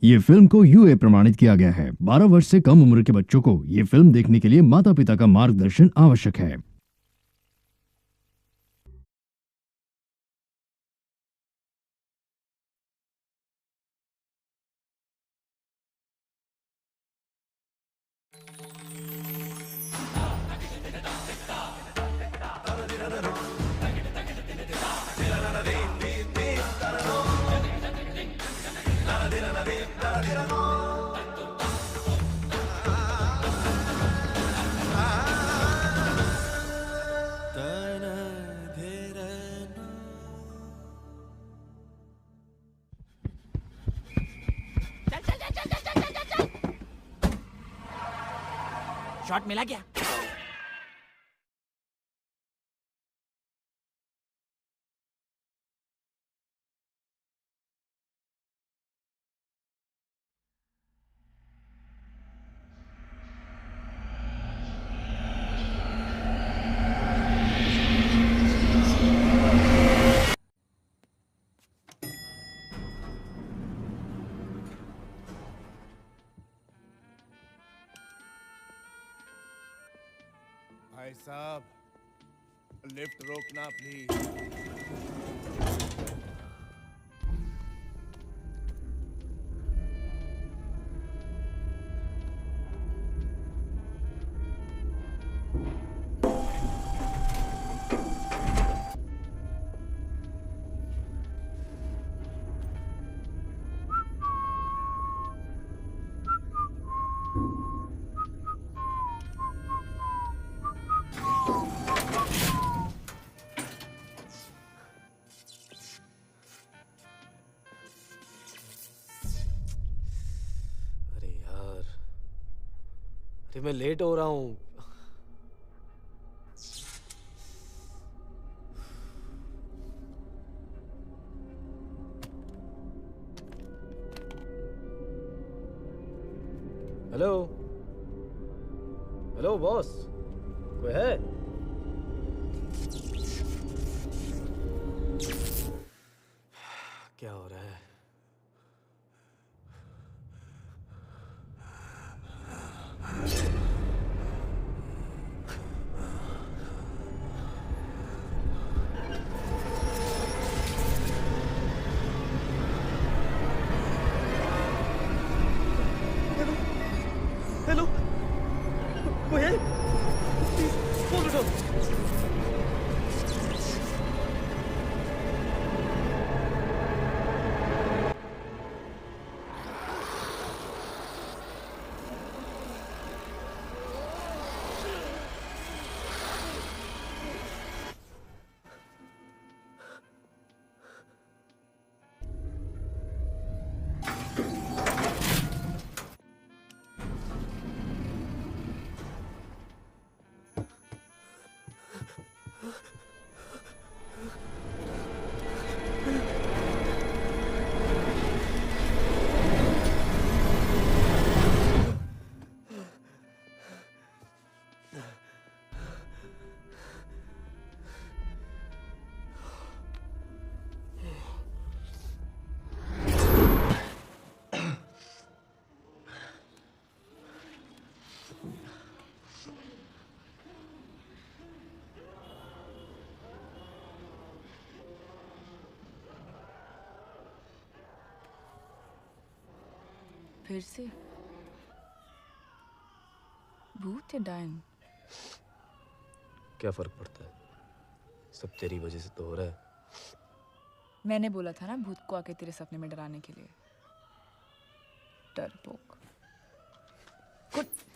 ये फिल्म को यूए प्रमाणित किया गया है। 12 वर्ष से कम उम्र के बच्चों को ये फिल्म देखने के लिए माता पिता का मार्गदर्शन आवश्यक है। चल चल चल चल चल चल चल चल। शॉट मिला क्या? भाई साहब लिफ्ट रोकना प्लीज। अरे यार, अरे मैं लेट हो रहा हूँ। हेलो हेलो बॉस, कोई है? क्या हो रहा है? हेलो, कोई है? प्लीज फोन उठाओ। फिर से भूत या डायन? क्या फर्क पड़ता है? सब तेरी वजह से तो हो रहा है। मैंने बोला था ना भूत को आके तेरे सपने में डराने के लिए। डरपोक।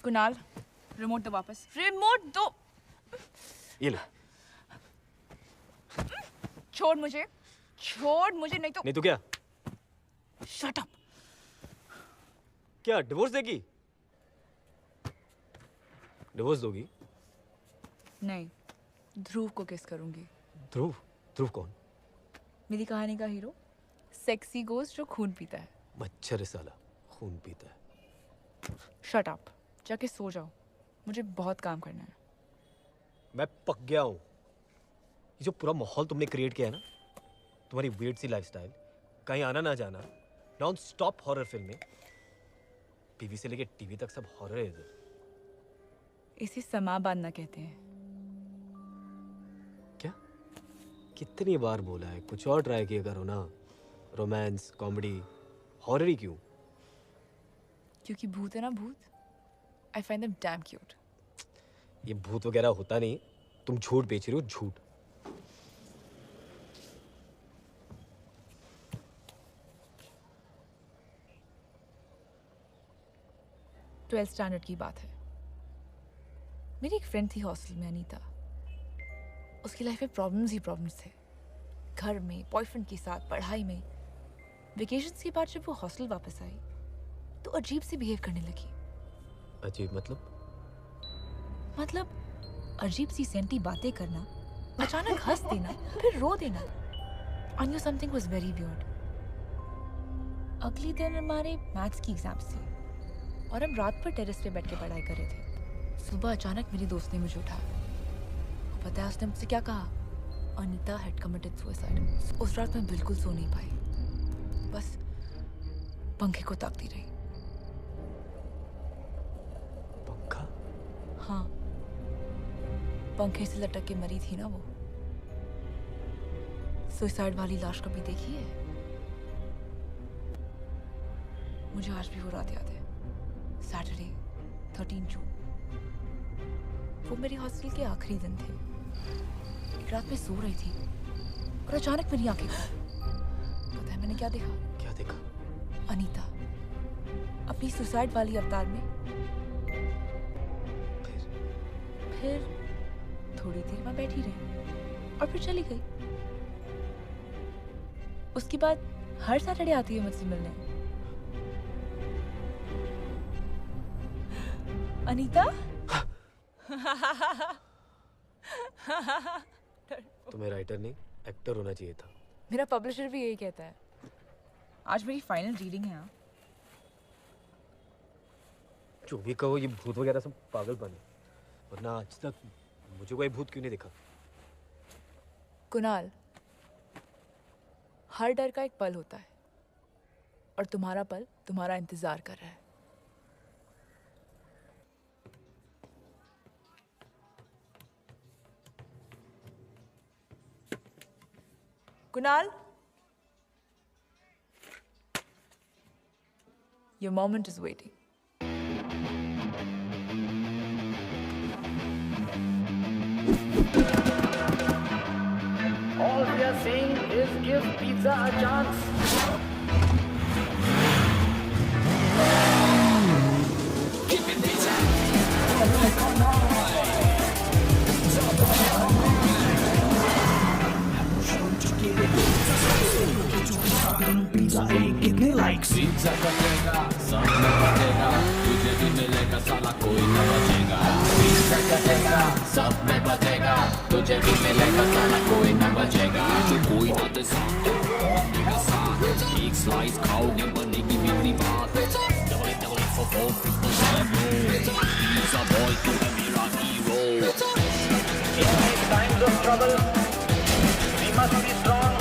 कुणाल, रिमोट दो वापस। रिमोट दो। ये ले। छोड़ मुझे नहीं तो। नहीं तो क्या? Shut up. क्या डिवोर्स देगी? डिवोर्स दोगी? नहीं, ध्रुव को किस करूंगी। ध्रुव? ध्रुव कौन? मेरी कहानी का हीरो, सेक्सी गोस्ट जो खून पीता है। मच्छर है साला, खून पीता है। शट अप, जाके सो जाओ, मुझे बहुत काम करना है। मैं पक गया हूँ। ये जो पूरा माहौल तुमने क्रिएट किया है ना, तुम्हारी वेट सी लाइफस्टाइल, कहीं आना ना जाना, नॉन स्टॉप हॉरर फिल्में, टीवी से लेके टीवी तक सब हॉरर है इधर। इसे समा बांधना कहते हैं। क्या? कितनी बार बोला है कुछ और ट्राई किया करो ना, रोमांस, कॉमेडी, हॉरर ही क्यों? क्योंकि भूत है ना भूत, I find them dam cute. ये भूत वगैरह होता नहीं, तुम झूठ बेच रही हो, झूठ। ट्वेल्थ स्टैंडर्ड की बात है। मेरी एक फ्रेंड थी हॉस्टल में, अनीता। उसकी लाइफ में प्रॉब्लम्स ही प्रॉब्लम्स थे, घर में, बॉयफ्रेंड के साथ, पढ़ाई में। वेकेशंस के बाद जब वो हॉस्टल वापस आई तो अजीब से बिहेव करने लगी। अजीब मतलब? मतलब अजीब सी सेंटी बातें करना, अचानक हंस देना, फिर रो देना। I knew something was very weird. अगले दिन हमारे मैथ्स की एग्जाम्स थी और हम रात पर टेरेस पे बैठ के पढ़ाई कर रहे थे। सुबह अचानक मेरी दोस्त ने मुझे उठाया। पता है उसने मुझसे क्या कहा? Anita had committed suicide. उस रात मैं बिल्कुल सो नहीं पाई, बस पंखे को ताकती रही। पंखा? हाँ, पंखे से लटक के मरी थी ना वो। सुसाइड वाली लाश कभी देखी है? मुझे आज भी वो रात याद है। सैटरडे 13 जून। वो मेरे हॉस्टल के आखिरी दिन थे। एक रात में सो रही थी और अचानक मेरी आंखें खुली। पता है मैंने क्या देखा? क्या देखा? अनीता अपनी सुसाइड वाली अवतार में। फिर थोड़ी देर में बैठी रही और फिर चली गई। उसके बाद हर सैटरडे आती है मुझसे मिलने। अनीता? तुम्हें राइटर नहीं एक्टर होना चाहिए था। मेरा पब्लिशर भी यही कहता है। आज मेरी फाइनल रीडिंग है। जो भी कहो, ये भूत वगैरह सब पागलपन है, वरना आज तक मुझे कोई भूत क्यों नहीं दिखा? कुणाल, हर डर का एक पल होता है और तुम्हारा पल तुम्हारा इंतजार कर रहा है। Kunal? Your moment is waiting. All we are saying is give pizza a chance. Pizza एक कितने लाइक्स? पिज्जा कटेगा, सब में बचेगा, तुझे भी मिलेगा, साला कोई न बचेगा। पिज्जा कटेगा, सब में बचेगा, तुझे भी मिलेगा, साला कोई न बचेगा। जो कोई ना दे साथ, देगा साथ, एक स्लाइस खाओगे बनेगी मेरी बात। डबल फॉर 4 पिज्जा बॉय तू है मेरा hero. In times of trouble, we must be strong.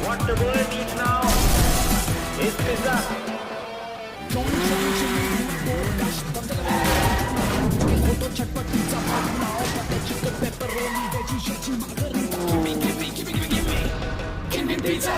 What the world needs now is pizza. Give me pizza.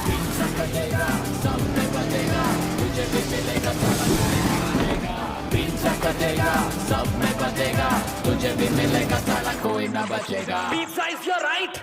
Pizza कटेगा, सब में बचेगा, तुझे भी मिलेगा, साला कोई न बचेगा। पिज्जा कटेगा, सब में बचेगा, तुझे भी मिलेगा, साला कोई न बचेगा। Pizza is your right.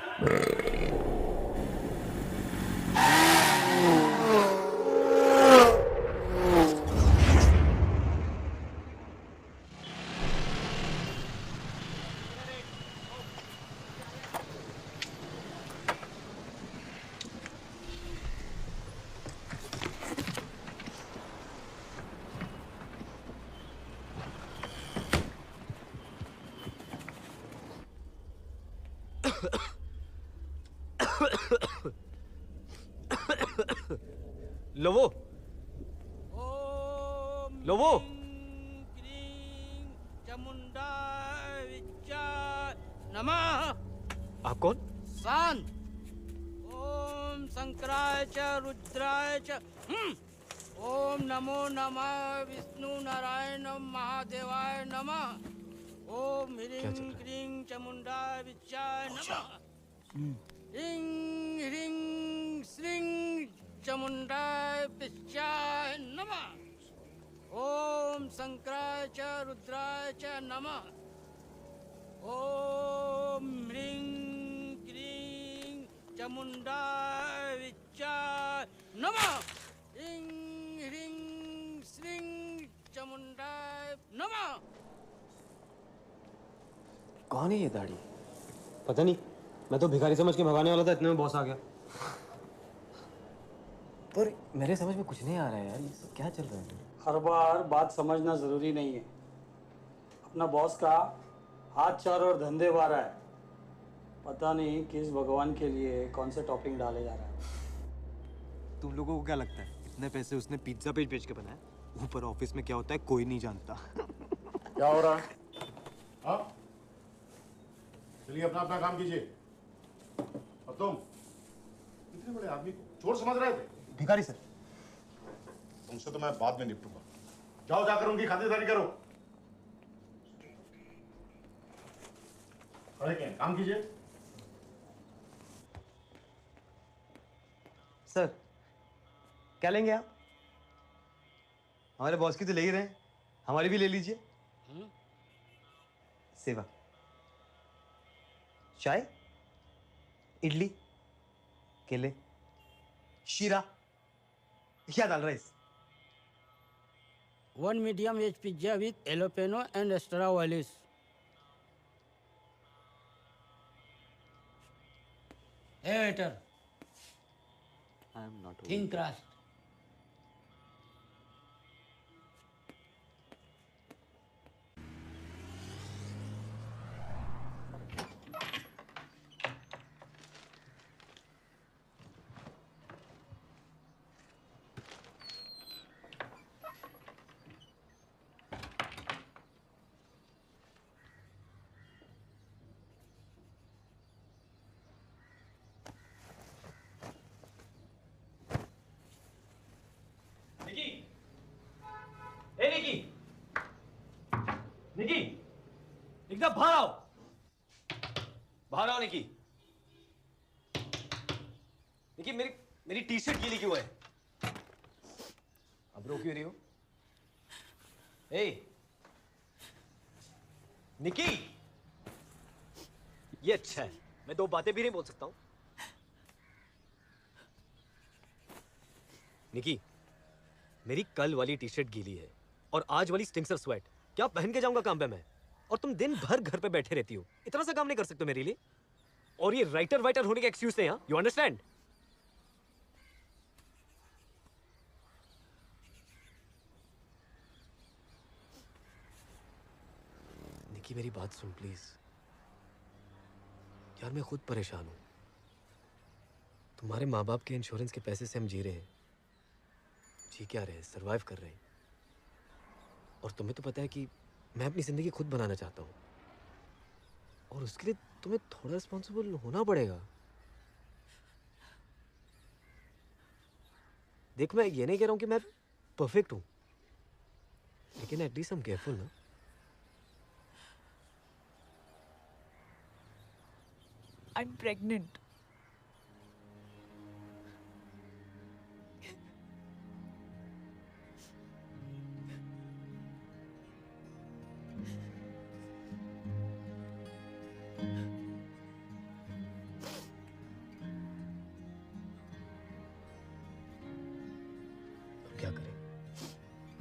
लोवो, लोवो, Chamunda विचार नमः। आप कौन? शांत। ओम शंकराय च रुद्राय च ओम नमो नमः विष्णु नारायण महादेवाय नमः। ओम क्या ह्रीं चल रहा है? क्रीं चामुंडाय विद्याय नमः। ह्रीं ह्रीं श्रीं चामुंडाय विद्याय नमः। ओम शंकराय च रुद्राय च नमः। ओम ह्रीं क्रीं चामुंडाय विद्याय नमः। ह्रीं ह्रीं श्रीं चामुंडाय नमः। कौन है ये दाढ़ी? पता नहीं, मैं तो भिखारी समझ के भगाने वाला था, इतने में बॉस आ गया। पर मेरे समझ में कुछ नहीं आ रहा है यार, ये सब क्या चल रहा है? हर बार बात समझना जरूरी नहीं है। अपना बॉस का हाथ चार और धंधे बारह है। पता नहीं किस भगवान के लिए कौन से टॉपिंग डाले जा रहा है। तुम लोगों को क्या लगता है इतने पैसे उसने पिज्जा पेज बेच के बनाए? ऊपर ऑफिस में क्या होता है कोई नहीं जानता। क्या हो रहा है? हाँ, चलिए अपना अपना काम कीजिए। और तुम इतने बड़े आदमी को चोर समझ रहे थे? भिखारी सर। तुमसे तो मैं बाद में निपटूंगा। जाओ जाकर उनकी खातिरदारी करो। अरे क्या काम कीजिए। सर क्या लेंगे आप? हमारे बॉस की तो ले ही रहे हैं, हमारी भी ले लीजिए। सेवा, चाय, इडली, केले, शीरा या दाल rice. One medium veg pizza with jalapeno and extra olives. Hey waiter, I am not thin crust. निकी, ए निकी, निकी, एकदम बाहर आओ, बाहर आओ निकी। निकी मेरी मेरी टी शर्ट गीली क्यों है? अब रो क्यों रही हो? ए निकी, ये अच्छा है, मैं दो बातें भी नहीं बोल सकता हूं। निकी, मेरी कल वाली टी शर्ट गीली है और आज वाली स्टिंक्सर स्वेट क्या पहन के जाऊंगा काम पे मैं? और तुम दिन भर घर पे बैठे रहती हो, इतना सा काम नहीं कर सकते मेरे लिए? और ये राइटर वाइटर होने का एक्सक्यूज नहीं, यू अंडरस्टैंड? निकी मेरी बात सुन प्लीज। यार मैं खुद परेशान हूं। तुम्हारे माँ बाप के इंश्योरेंस के पैसे से हम जी रहे हैं, जी क्या रहे हैं, सर्वाइव कर रहे हैं। और तुम्हें तो पता है कि मैं अपनी जिंदगी खुद बनाना चाहता हूं, और उसके लिए तुम्हें थोड़ा रिस्पॉन्सिबल होना पड़ेगा। देख मैं ये नहीं कह रहा हूं कि मैं परफेक्ट हूं, लेकिन एटलीस्ट हम केयरफुल ना। I'm pregnant. अब क्या करें?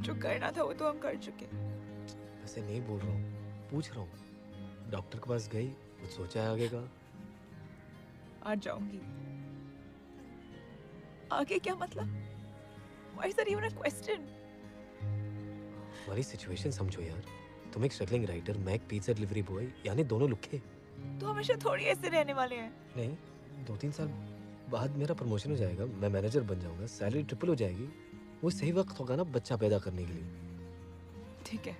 जो करना था वो तो हम कर चुके। वैसे नहीं बोल रहा हूँ, पूछ रहा हूँ। डॉक्टर के पास गई, कुछ सोचा है आगे का? आज जाऊंगी। आगे क्या मतलब? Why is that even a question? हमारी सिचुएशन समझो यार। तुम एक स्ट्रगलिंग राइटर, मैं एक पिज्जा डिलीवरी बॉय, यानी दोनों लुक्के। तो हमेशा थोड़ी ऐसे रहने वाले हैं। नहीं, 2-3 साल बाद मेरा प्रमोशन हो जाएगा, मैं मैनेजर बन जाऊंगा, सैलरी ट्रिपल हो जाएगी। वो सही वक्त होगा ना बच्चा पैदा करने के लिए। ठीक है,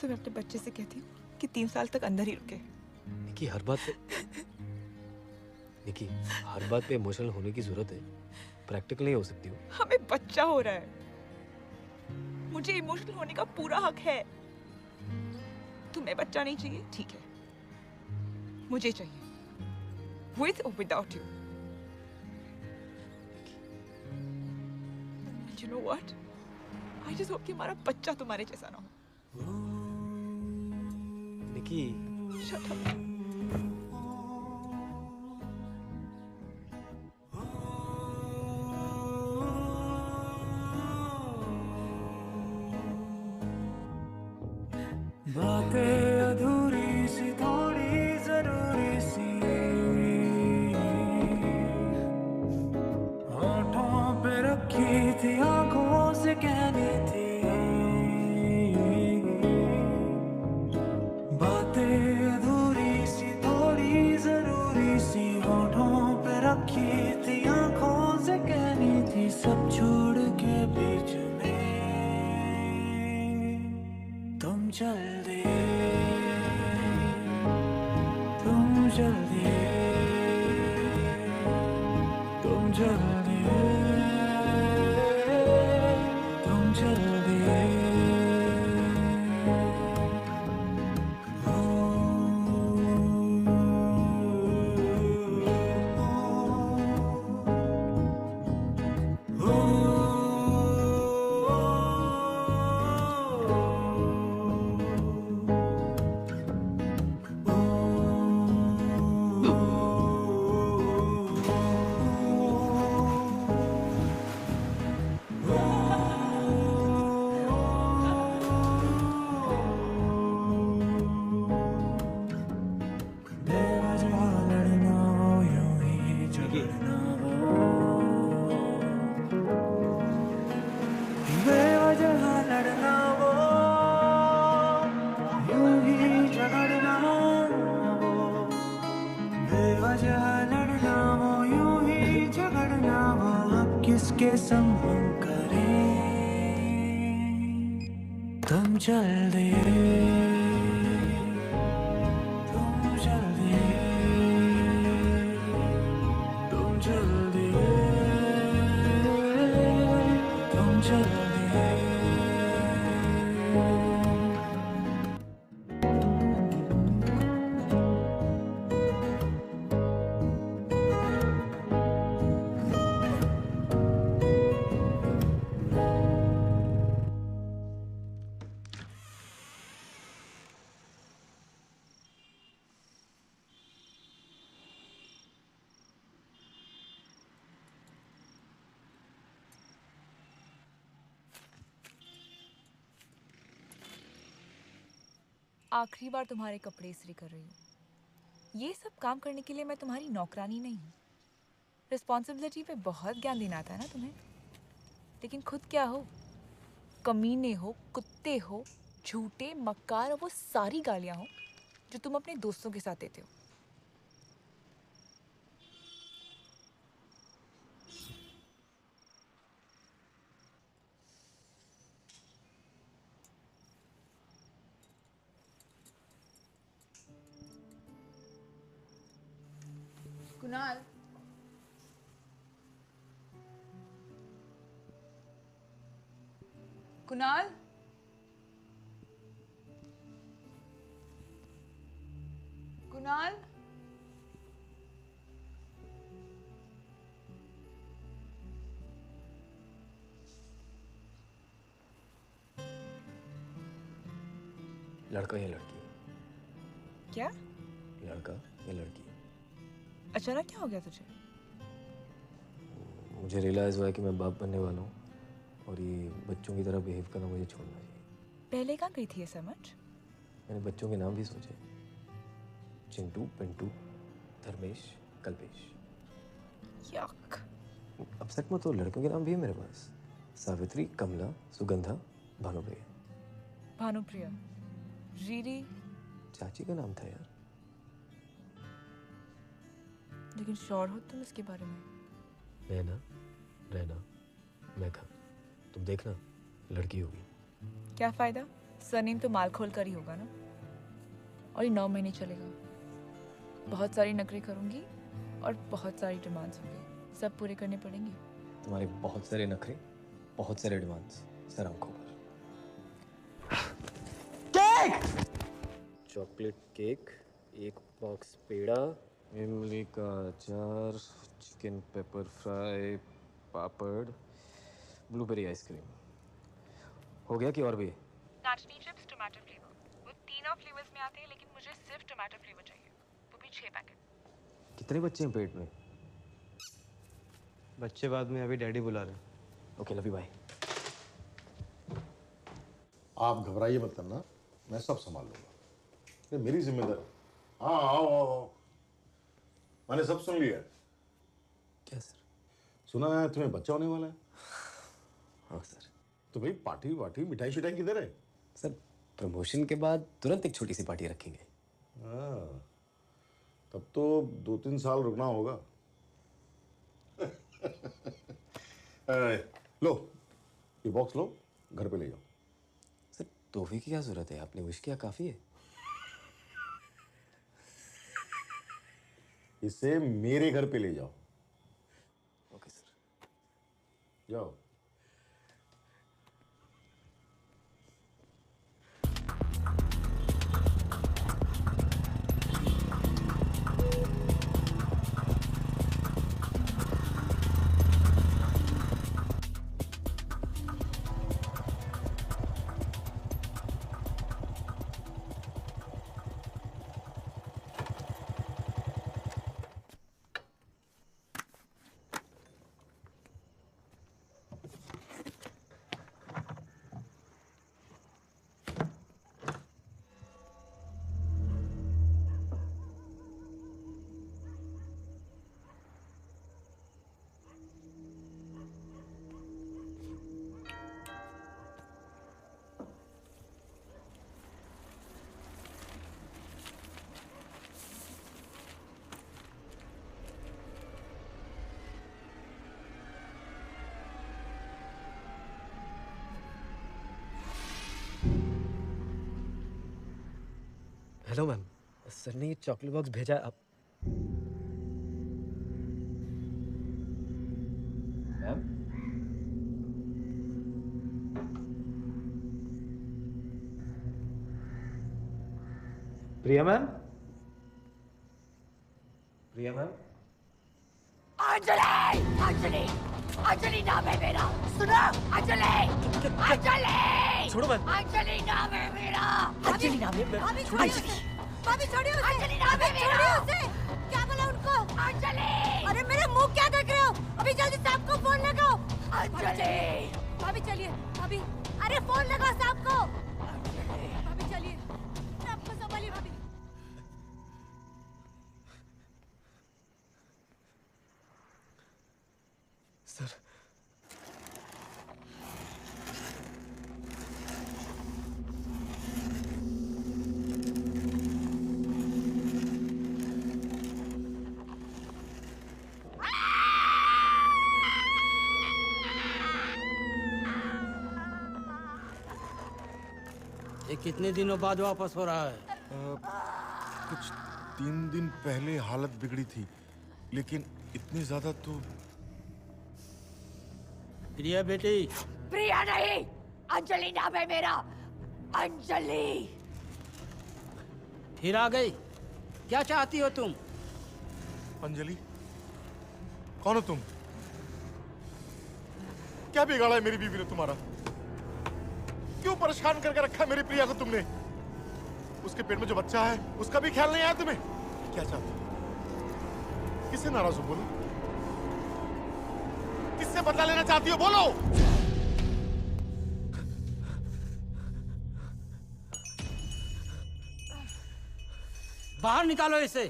तो मैं अपने बच्चे से कहती हूँ कि 3 साल तक अंदर ही रुके। निकी हर बात पे देखिए, हर बात पे इमोशनल होने की जरूरत है, प्रैक्टिकल नहीं हो सकती हो। हमें बच्चा हो रहा है, मुझे इमोशनल होने का पूरा हक है। तुम्हें बच्चा नहीं चाहिए, ठीक है, मुझे चाहिए, with or without you. And you know what? I just hope कि हमारा बच्चा तुम्हारे जैसा ना हो। निकी, Shut up. बातें अधूरी सी थोड़ी जरूरी सी होठों पे रखी थी, आंखों से कहनी थी। बातें अधूरी सी थोड़ी जरूरी सी होठों पे रखी थी, आंखों से कहनी थी। सब छोड़ के बीच में तुम चल दिए, तुम चल दिए, तुम चल दिए, तुम चल दिए। बेवजह लड़ना हो, यूं ही झगड़ना हो, बेवजह लड़ना हो, यूं ही झगड़ना हो, बेवजह लड़ना हो, यूं ही झगड़ना हो। अब किसके संग हम करें, तुम चल दिए, तुम चल दिए, तुम चल दिए, तुम चल दिए। आखिरी बार तुम्हारे कपड़े इस्त्री कर रही हूँ। ये सब काम करने के लिए मैं तुम्हारी नौकरानी नहीं हूँ। रिस्पॉन्सिबिलिटी पे बहुत ज्ञान देना आता है ना तुम्हें, लेकिन खुद क्या हो? कमीने हो, कुत्ते हो, झूठे, मक्कार और वो सारी गालियाँ हो जो तुम अपने दोस्तों के साथ देते हो। कुणाल, कुणाल, कुणाल, लड़का या लड़की? क्या? लड़का या लड़की? अचानक क्या हो गया तुझे? मुझे रियलाइज़ हुआ है कि मैं बाप बनने वाला हूँ और ये बच्चों की तरह बिहेव करना मुझे छोड़ना चाहिए। पहले कहाँ गई थी ये समझ? मैंने बच्चों के नाम भी सोचे, चिंटू, पिंटू, धर्मेश, कल्पेश। यक। अब सच में तो लड़कियों के नाम भी है मेरे पास, सावित्री, कमला, सुगंधा, भानुप्रिया। भानुप्रिया, रीरी, चाची का नाम था यार। लेकिन श्योर हो तुम इसके बारे में? नैना, रैना, मेघा, तुम देखना लड़की होगी। क्या फायदा? सरनेम तो माल खोल कर ही होगा ना। और ये 9 महीने चलेगा। बहुत सारी नखरे करूंगी, और बहुत सारी डिमांड्स होंगी, सब पूरे करने पड़ेंगे। तुम्हारे बहुत सारे नखरे, बहुत सारे डिमांड्स, सर आंखों पर। केक! चॉकलेट केक, एक बॉक्स पेड़ा, इमली का अचार, चिकन पेपर फ्राई, पापड़, ब्लूबेरी आइसक्रीम। हो गया कि और भी? नाचनी चिप्स टोमेटो फ्लेवर, वो तीनों फ्लेवर्स में आते हैं, लेकिन मुझे सिर्फ टोमेटो फ्लेवर चाहिए, वो भी 6 पैकेट। कितने बच्चे हैं पेट में? बच्चे बाद में, अभी डैडी बुला रहे हैं। Okay, love you, bye. आप घबराइए मत करना, मैं सब संभाल लूंगा, ये मेरी जिम्मेदारी। हाँ आओ आओ आओ, मैंने सब सुन लिया। क्या सर? सुना है तुम्हें बच्चा होने वाला है। हाँ सर। तो भाई पार्टी वार्टी मिठाई शिठाई किधर है? सर प्रमोशन के बाद तुरंत एक छोटी सी पार्टी रखेंगे। हाँ, तब तो 2-3 साल रुकना होगा। लो ये बॉक्स लो, घर पे ले जाओ। सर तोहफे की क्या जरूरत है, आपने विश किया काफी है। इसे मेरे घर पे ले जाओ। Okay sir. जाओ। हेलो मैम, सर ने ये चॉकलेट बॉक्स भेजा है। आप मैम? प्रिया मैम? प्रिया मैम? अंजलि! अंजलि! अंजलि नाम है मेरा, सुनो! अंजलि! अंजलि! छोड़ो मैम। अंजलि नाम है मेरा। अंजलि नाम है मेरा। भाभी छोड़िए उसे, भाभी छोड़िए उसे, अंजलि नाम है मेरा। छोड़िए उसे। क्या बोला उनको? अंजलि! अरे मेरे मुंह क्या देख रहे हो? अभी जल्दी साहब को फोन लगाओ। अंजलि! भाभी चलिए, भाभी, अरे फोन लगाओ साहब को। भाभी चलिए, साहब को संभालिए भाभी। सर ये कितने दिनों बाद वापस हो रहा है? कुछ 3 दिन पहले हालत बिगड़ी थी, लेकिन इतनी ज्यादा तो। प्रिया बेटी, प्रिया नहीं, अंजलि नाम है मेरा। अंजलि! फिर आ गई? क्या चाहती हो तुम? अंजलि, कौन हो तुम? क्या बिगाड़ा है मेरी बीवी ने तुम्हारा? क्यों परेशान करके रखा है मेरी प्रिया को तुमने? उसके पेट में जो बच्चा है उसका भी ख्याल नहीं आया तुम्हें? क्या चाहती हो? किससे नाराज हो, बोलो? किससे बदला लेना चाहती हो, बोलो? बाहर निकालो इसे।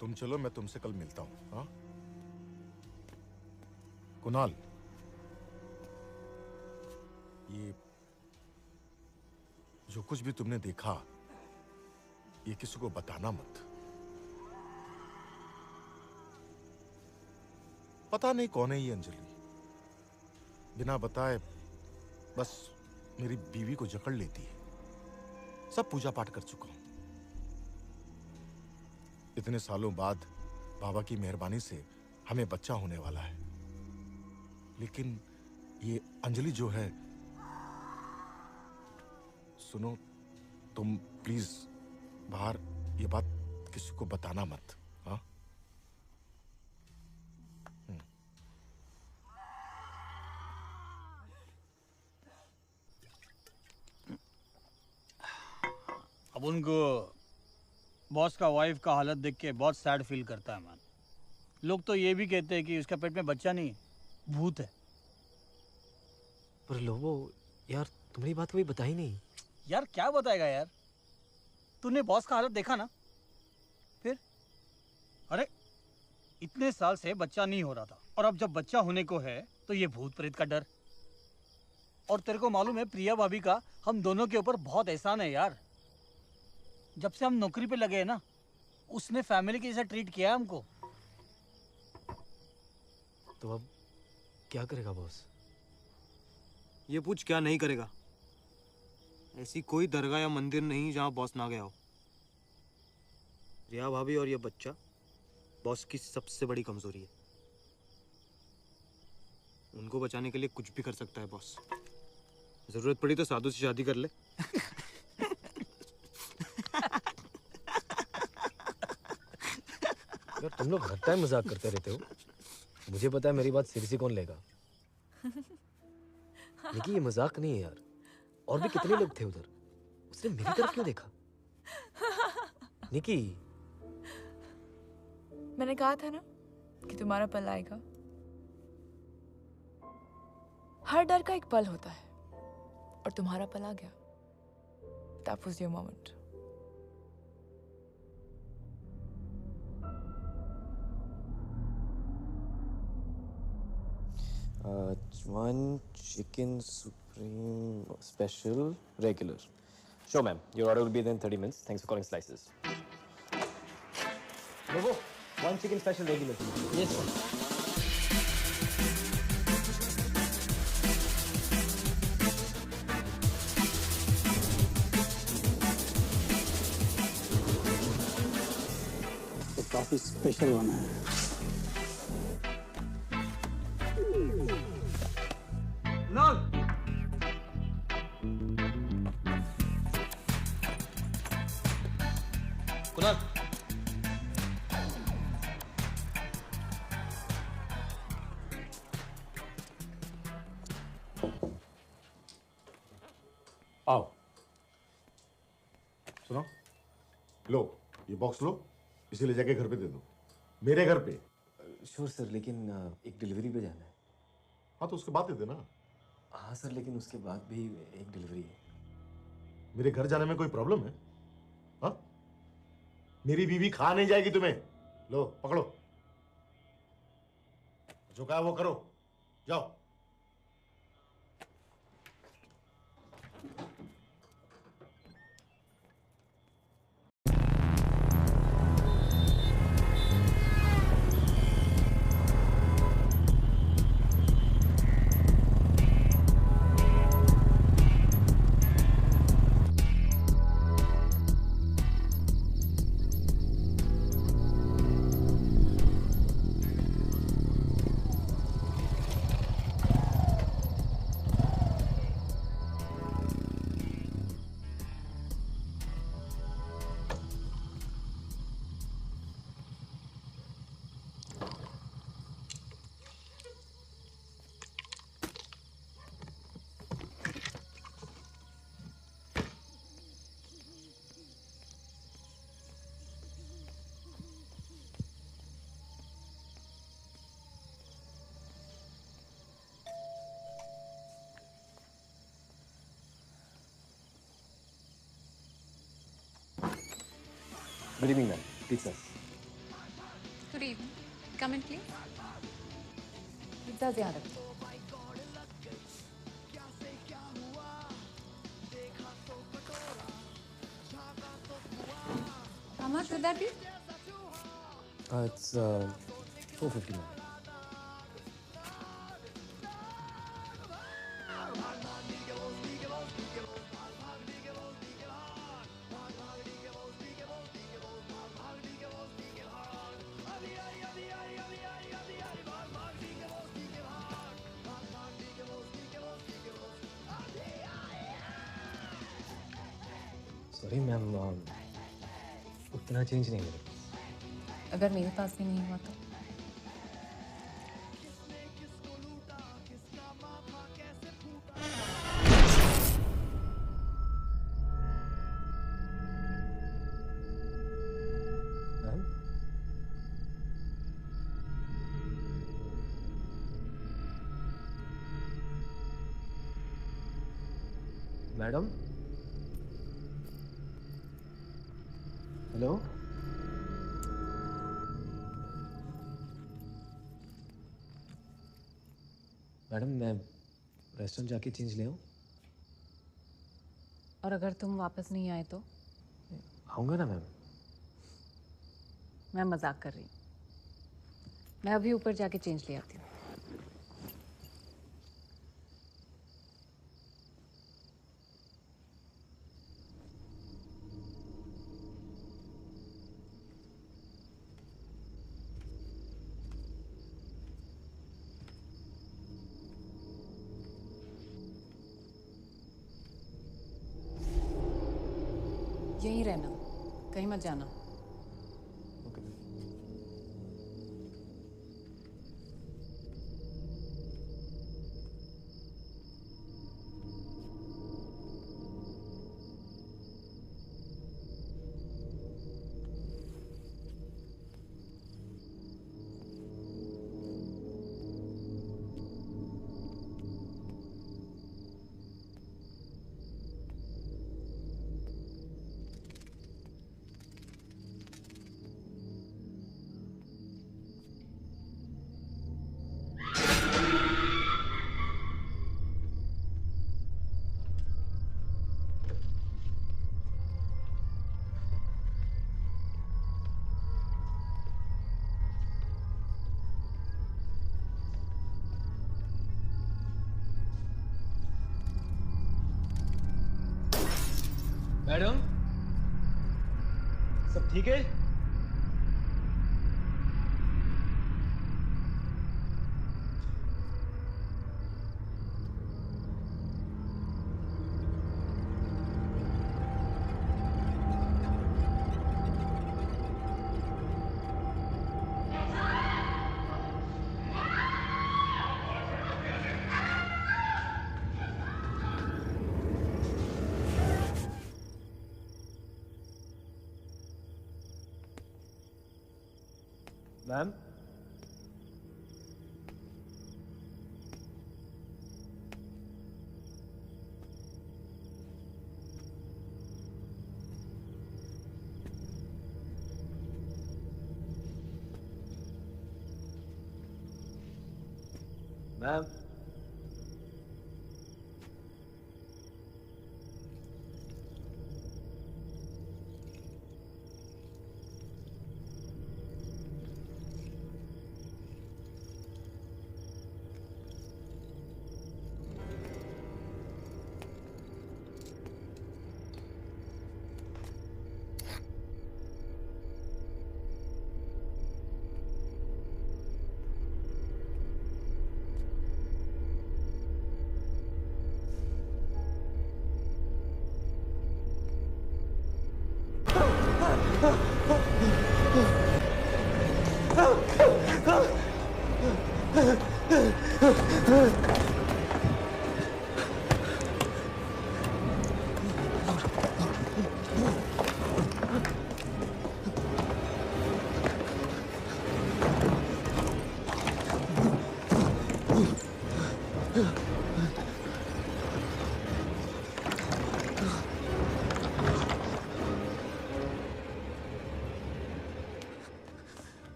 तुम चलो, मैं तुमसे कल मिलता हूं। हाँ कुणाल, ये जो कुछ भी तुमने देखा, ये किसी को बताना मत। पता नहीं कौन है ये अंजलि, बिना बताए बस मेरी बीवी को जकड़ लेती है। सब पूजा पाठ कर चुका हूं। इतने सालों बाद बाबा की मेहरबानी से हमें बच्चा होने वाला है, लेकिन ये अंजलि जो है, सुनो तुम प्लीज बाहर ये बात किसी को बताना मत। हाँ, अब उनको बॉस का वाइफ का हालत देख के बहुत सैड फील करता है मैन। लोग तो ये भी कहते हैं कि उसका पेट में बच्चा नहीं, भूत है। पर लोबो यार, तुम्हारी बात कभी बताई नहीं। यार क्या बताएगा यार, तूने बॉस का हालत देखा ना। फिर अरे इतने साल से बच्चा नहीं हो रहा था, और अब जब बच्चा होने को है तो ये भूत प्रेत का डर। और तेरे को मालूम है प्रिया भाभी का हम दोनों के ऊपर बहुत एहसान है यार। जब से हम नौकरी पे लगे हैं ना, उसने फैमिली के जैसा ट्रीट किया है हमको। तो अब क्या करेगा बॉस? ये पूछ क्या नहीं करेगा। ऐसी कोई दरगाह या मंदिर नहीं जहां बॉस ना गया हो। रिया भाभी और ये बच्चा बॉस की सबसे बड़ी कमजोरी है। उनको बचाने के लिए कुछ भी कर सकता है बॉस। जरूरत पड़ी तो साधु से शादी कर ले। यार तुम लोग हर टाइम मजाक करते रहते हो। मुझे पता है मेरी बात सीरियसली कौन लेगा। निकी ये मजाक नहीं है यार। और भी कितने लोग थे उधर, उसने मेरी तरफ क्यों देखा? निकी, मैंने कहा था ना कि तुम्हारा पल आएगा। हर डर का एक पल होता है, और तुम्हारा पल आ गया। That was your moment. one chicken supreme special regular. Sure, ma'am. Your order will be there in 30 minutes. Thanks for calling Slices. Lobo, one chicken special regular. Yes sir. तो काफी स्पेशल बना है। कुणाल, आओ। सुनो, लो ये बॉक्स लो, इसे ले जाके घर पे दे दो, मेरे घर पे। श्योर सर, लेकिन एक डिलीवरी पे जाना है। हाँ तो उसके बाद दे देना। हाँ सर, लेकिन उसके बाद भी एक डिलीवरी है। मेरे घर जाने में कोई प्रॉब्लम है? हाँ, मेरी बीवी खा नहीं जाएगी तुम्हें। लो पकड़ो, जो कहा वो करो, जाओ। Good evening, ma'am. Pizzas. Good evening. Come in, please. Pizza ध्यान रखो। How much would that be? It's 450, ma'am. Sorry ma'am, उतना चेंज नहीं मेरे पास। अगर मेरे पास भी नहीं हुआ तो? Madam, hello. मैडम मैं रेस्टोरेंट जाके चेंज ले आऊँ? और अगर तुम वापस नहीं आए तो? आऊँगा ना मैम। मैं मजाक कर रही हूँ। मैं अभी ऊपर जाके चेंज ले आती हूँ। यहीं रहना, कहीं मत जाना। Okay ma'am. मैडम, सब ठीक है? मैम, मैम,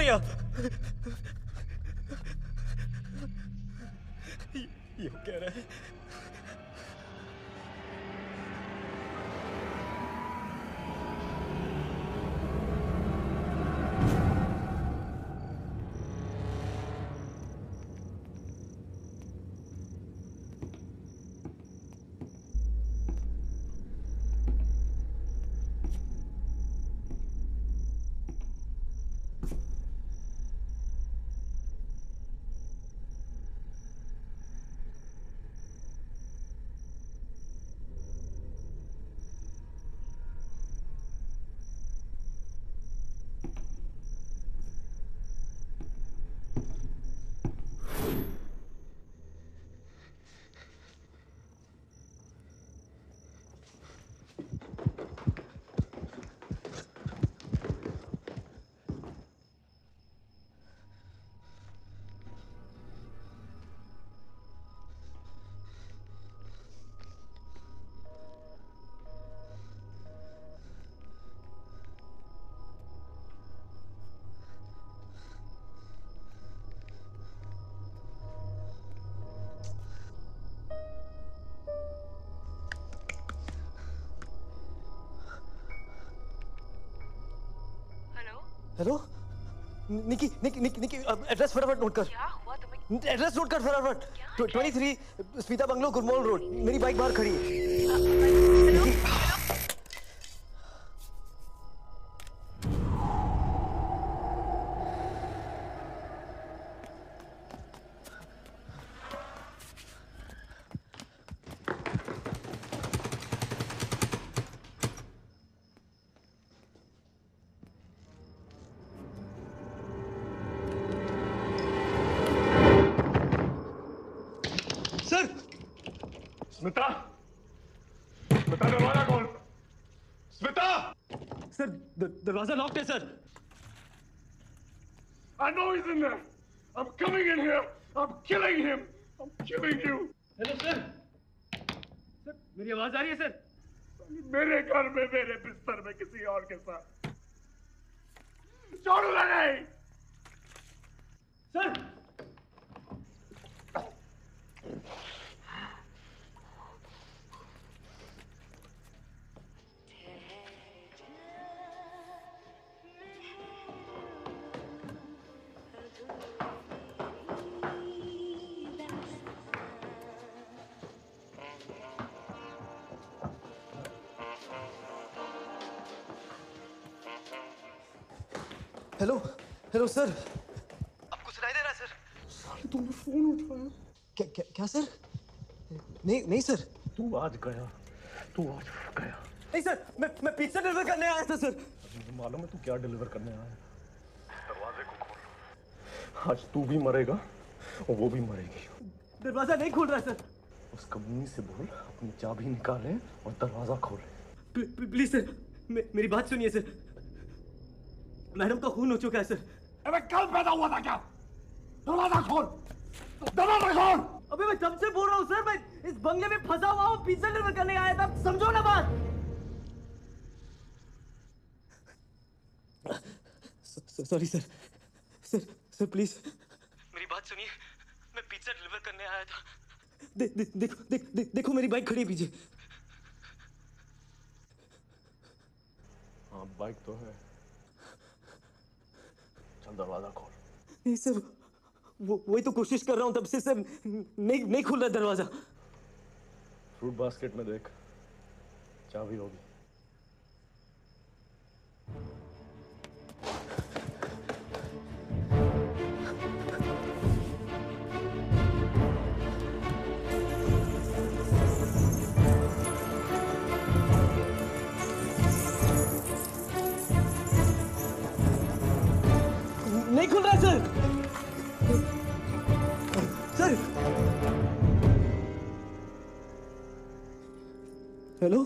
भैया। ये कह रहा है हेलो निकी निकी निकी निकी एड्रेस फटाफट नोट कर। क्या हुआ तुम्हें? एड्रेस नोट कर फटाफट। 23 स्मिता बंगलो गुरमोल रोड। मेरी बाइक बाहर खड़ी है। स्मिता, स्मिता दरवाजा खोल। स्मिता! सर दरवाजा लॉक्ड है sir. I know he's in there. I'm coming in here. I'm killing him. I'm killing you. Hello sir. Sir मेरी आवाज आ रही है सर? मेरे घर में मेरे बिस्तर में किसी और के साथ छोड़ूंगा नहीं। Sir hello hello sir. आपको सुनाई दे रहा है सर? साले तुमने फोन उठाया? क्या क्या क्या सर? नहीं नहीं सर। तू आज गया। नहीं सर, मैं पिज्जा डिलीवर करने आया था सर। मुझे मालूम है तू क्या डिलीवर करने आया है। दरवाजे को खोल। आज तू भी मरेगा और वो भी मरेगी। दरवाजा नहीं खोल रहा है सर। उस कमीनी से बोल अपनी चाबी निकाले और दरवाजा खोले। प्लीज सर, मेरी बात सुनिए सर। मैडम का खून हो चुका है सर। अबे कल पैदा हुआ था क्या? दरवाजा खोल, दरवाजा खोल। अबे मैं तब से बोल रहा हूँ सर, मैं इस बंगले में फंसा हुआ हूँ, पिज्जा डिलीवर करने आया था। समझो ना बात। Sorry sir. सर प्लीज मेरी बात सुनिए। मैं पिज्जा डिलीवर करने आया था। देखो मेरी बाइक खड़ी है पीछे। हाँ बाइक तो है। चल दरवाजा खोल। नहीं सर, वही तो कोशिश कर रहा हूँ तब से सर। नहीं खुल रहा दरवाजा। फ्रूट बास्केट में देख, चाबी होगी। नहीं खुल रहा सर। सर हेलो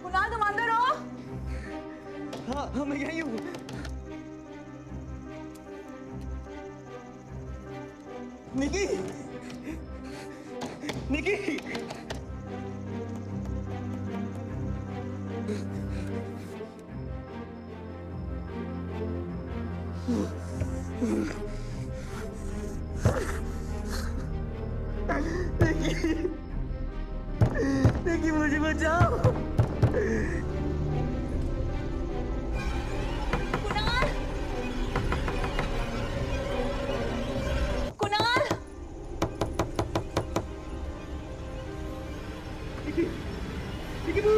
कुणाल तुम अंदर हो? हाँ मैं यही हूँ। निकी, निकी, निकी मुझे बचाओ। कुणाल, कुणाल, निकी, निकी तू,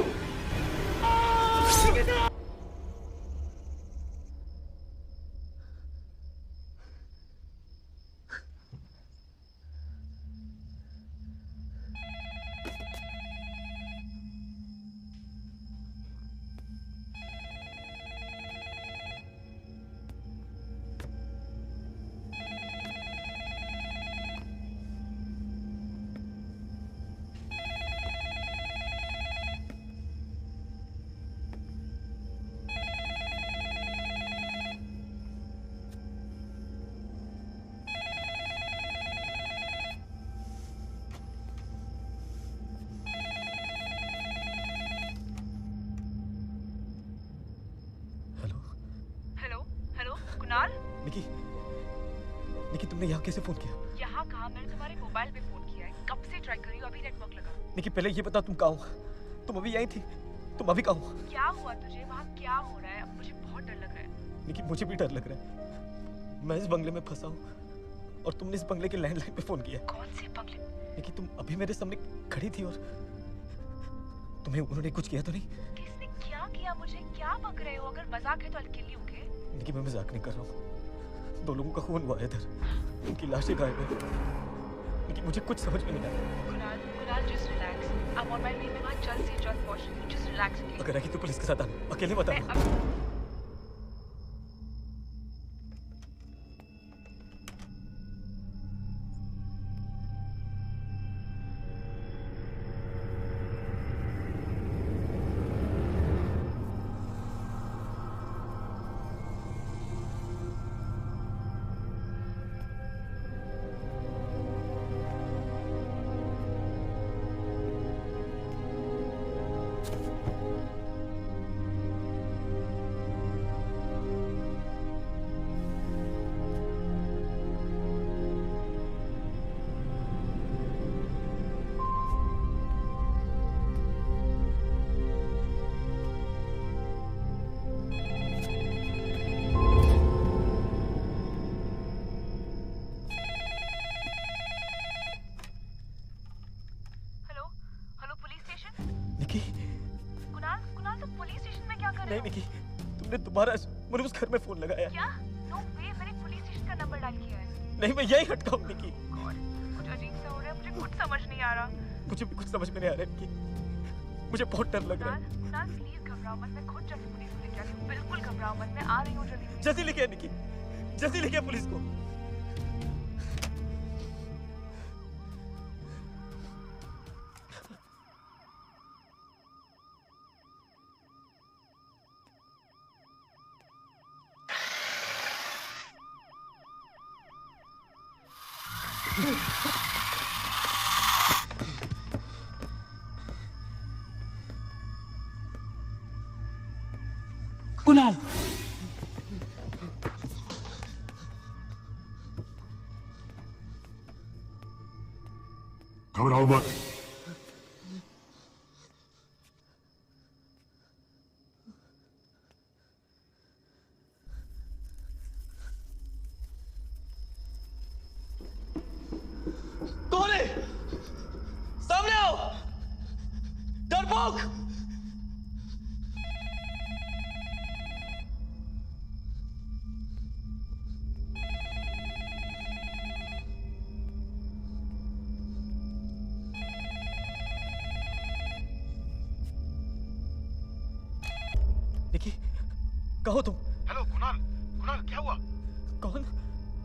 कुणाल, निकी, निकी तुमने यहाँ कैसे फोन किया? यहाँ कहा, मैंने तुम्हारे मोबाइल पे फोन किया है। कब से ट्राई कर रही हूँ, अभी नेटवर्क लगा। निकी पहले ये बता तुम कहाँ हो? तुम अभी यहीं थी, तुम अभी कहाँ हो? क्या हुआ तुझे? वहाँ क्या हो रहा है? अब मुझे बहुत डर लग रहा है। निकी मुझे भी डर लग रहा है। मैं इस बंगले में फंसा हूँ और तुमने इस बंगले के लैंडलाइन पे फोन किया। कौन से बंगले? निकी तुम अभी मेरे सामने खड़ी थी और तुम्हें उन्होंने कुछ किया तो नहीं? किसने क्या किया? मुझे क्या बक रहे हो? अगर मजाक है तो I'll kill you, okay? निकी, मैं मजाक नहीं कर रहा हूँ। 2 लोगों का खून हुआ है इधर, उनकी लाशें गायब है। निकी, मुझे कुछ समझ में नहीं आया। Kunal, just relax. I'm on my way. मैं वहाँ जल्द से जल्द पहुँच रही हूँ. Just relax, okay? अगर आगे तो पुलिस के साथ आना, अकेले मत आना। निकी, कुणाल, तुम पुलिस स्टेशन में क्या कर रहे नहीं हो? निकी, तुमने दोबारा मुझे उस घर में फोन लगाया। क्या? नो वे, मैंने पुलिस स्टेशन का नंबर डायल किया है। नहीं, मैं यही हटका हूँ निकी। कुछ अजीब सा हो रहा है, मुझे कुछ समझ नहीं आ रहा। मुझे भी कुछ समझ में नहीं आ रहा है निकी, मुझे बहुत डर लग रहा है। कुणाल, प्लीज घबराओ मत, मैं खुद जल्दी पुलिस को लेके आती हूँ। बिल्कुल घबराओ मत, मैं आ रही हूँ जल्दी। जल्दी लेके आ निकी, जल्दी लेके आ पुलिस को। कुणाल, घबराओ मत। कौन है? सामने आओ, डरपोक। निकी, कहो तुम। हेलो कुणाल, कुणाल क्या हुआ? कौन?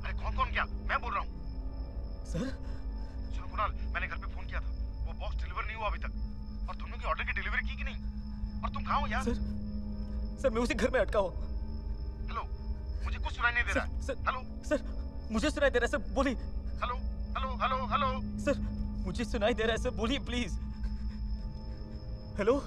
अरे कौन क्या? मैं बोल रहा हूँ। सर? सुनो कुणाल, मैंने घर पे फोन किया था, वो बॉक्स डिलीवर नहीं हुआ अभी तक। और तुमने की ऑर्डर की डिलीवरी की कि नहीं? और तुम कहाँ हो यार? सर मैं उसी घर में अटका हूँ। हेलो, मुझे कुछ सुनाई नहीं दे रहा है। हेलो सर, मुझे सुनाई दे रहा है सर, बोलिए। Hello hello hello hello sir, मुझे सुनाई दे रहा है सर, बोलिए प्लीज। हेलो?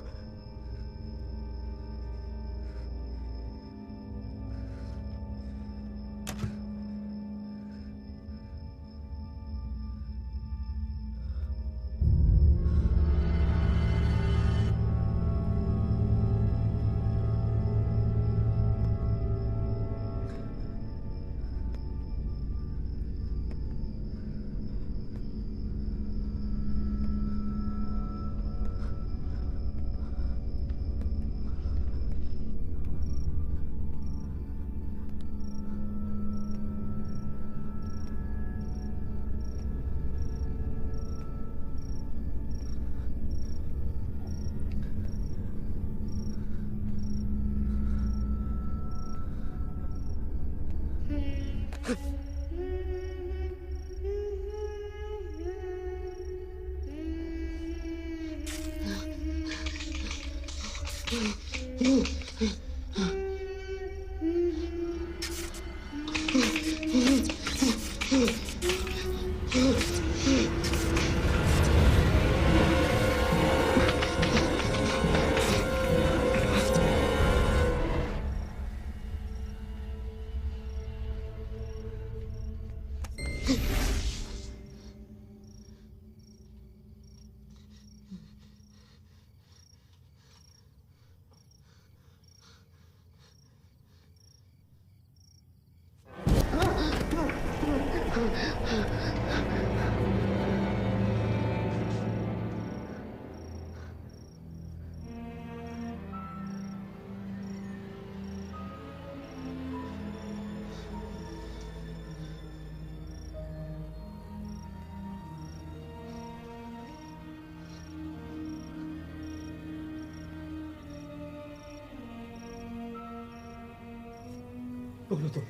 बोलो तुम।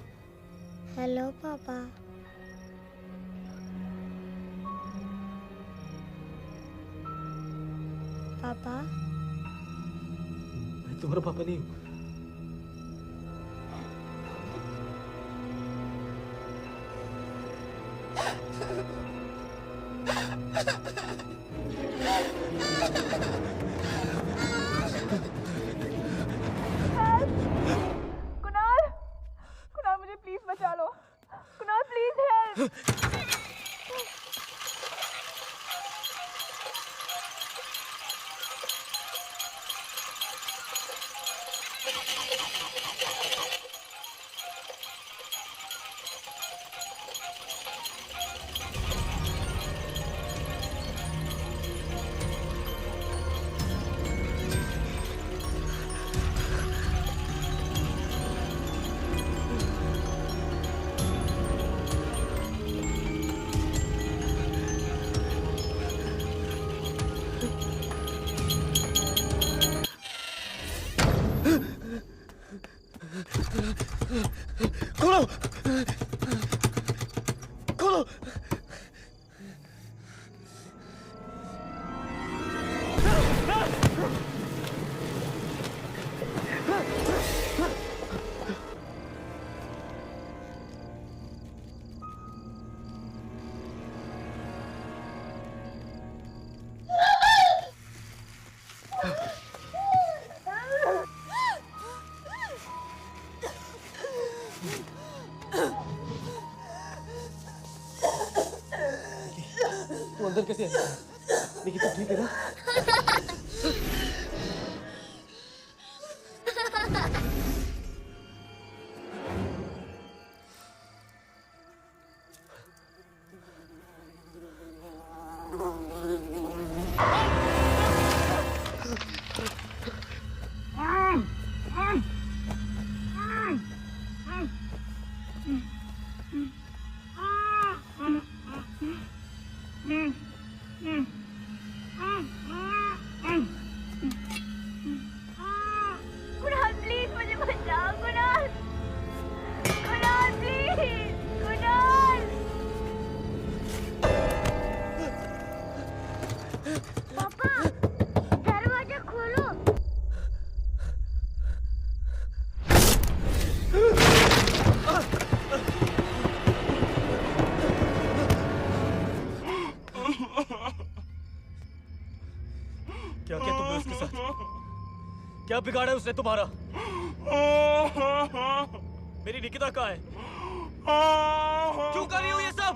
हेलो पापा। पापा मैं तुम्हारा पापा नहीं हूँ। कुणाल, कुणाल मुझे प्लीज बचा लो। Kunal please help. खोलो, खोलो। तू अंदर कैसे आया? निकी तू ठीक है ना? कुणाल प्लीज मुझे बचाओ। कुणाल, कुणाल प्लीज, कुणाल। पापा दरवाजा खोलो। क्या किया तुमने उसके साथ? क्या बिगाड़ा है उसने तुम्हारा? मेरी निकिता कहाँ है? क्यों कर रही हो ये सब?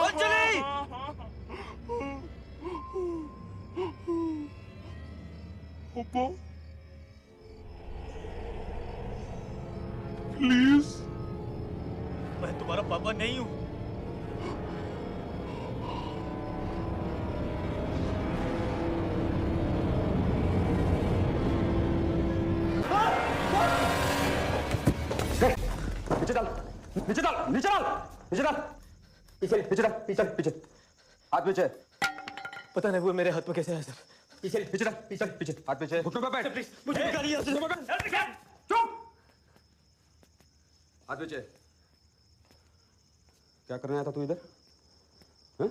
अंजलि! प्लीज। मैं तुम्हारा पापा नहीं हूँ। नीचे डाल, नीचे डाल, नीचे डाल, नीचे डाल, पीछे पीछे डाल, पीछे पीछे, हाथ पीछे। पता नहीं वो मेरे हाथ में कैसे आया सर। पीछे पीछे डाल, पीछे पीछे, हाथ पीछे, घुटनों पे बैठ। प्लीज मुझे निकालिए यहाँ से। चुप। हाथ पीछे। क्या करने आया था तू इधर? हैं?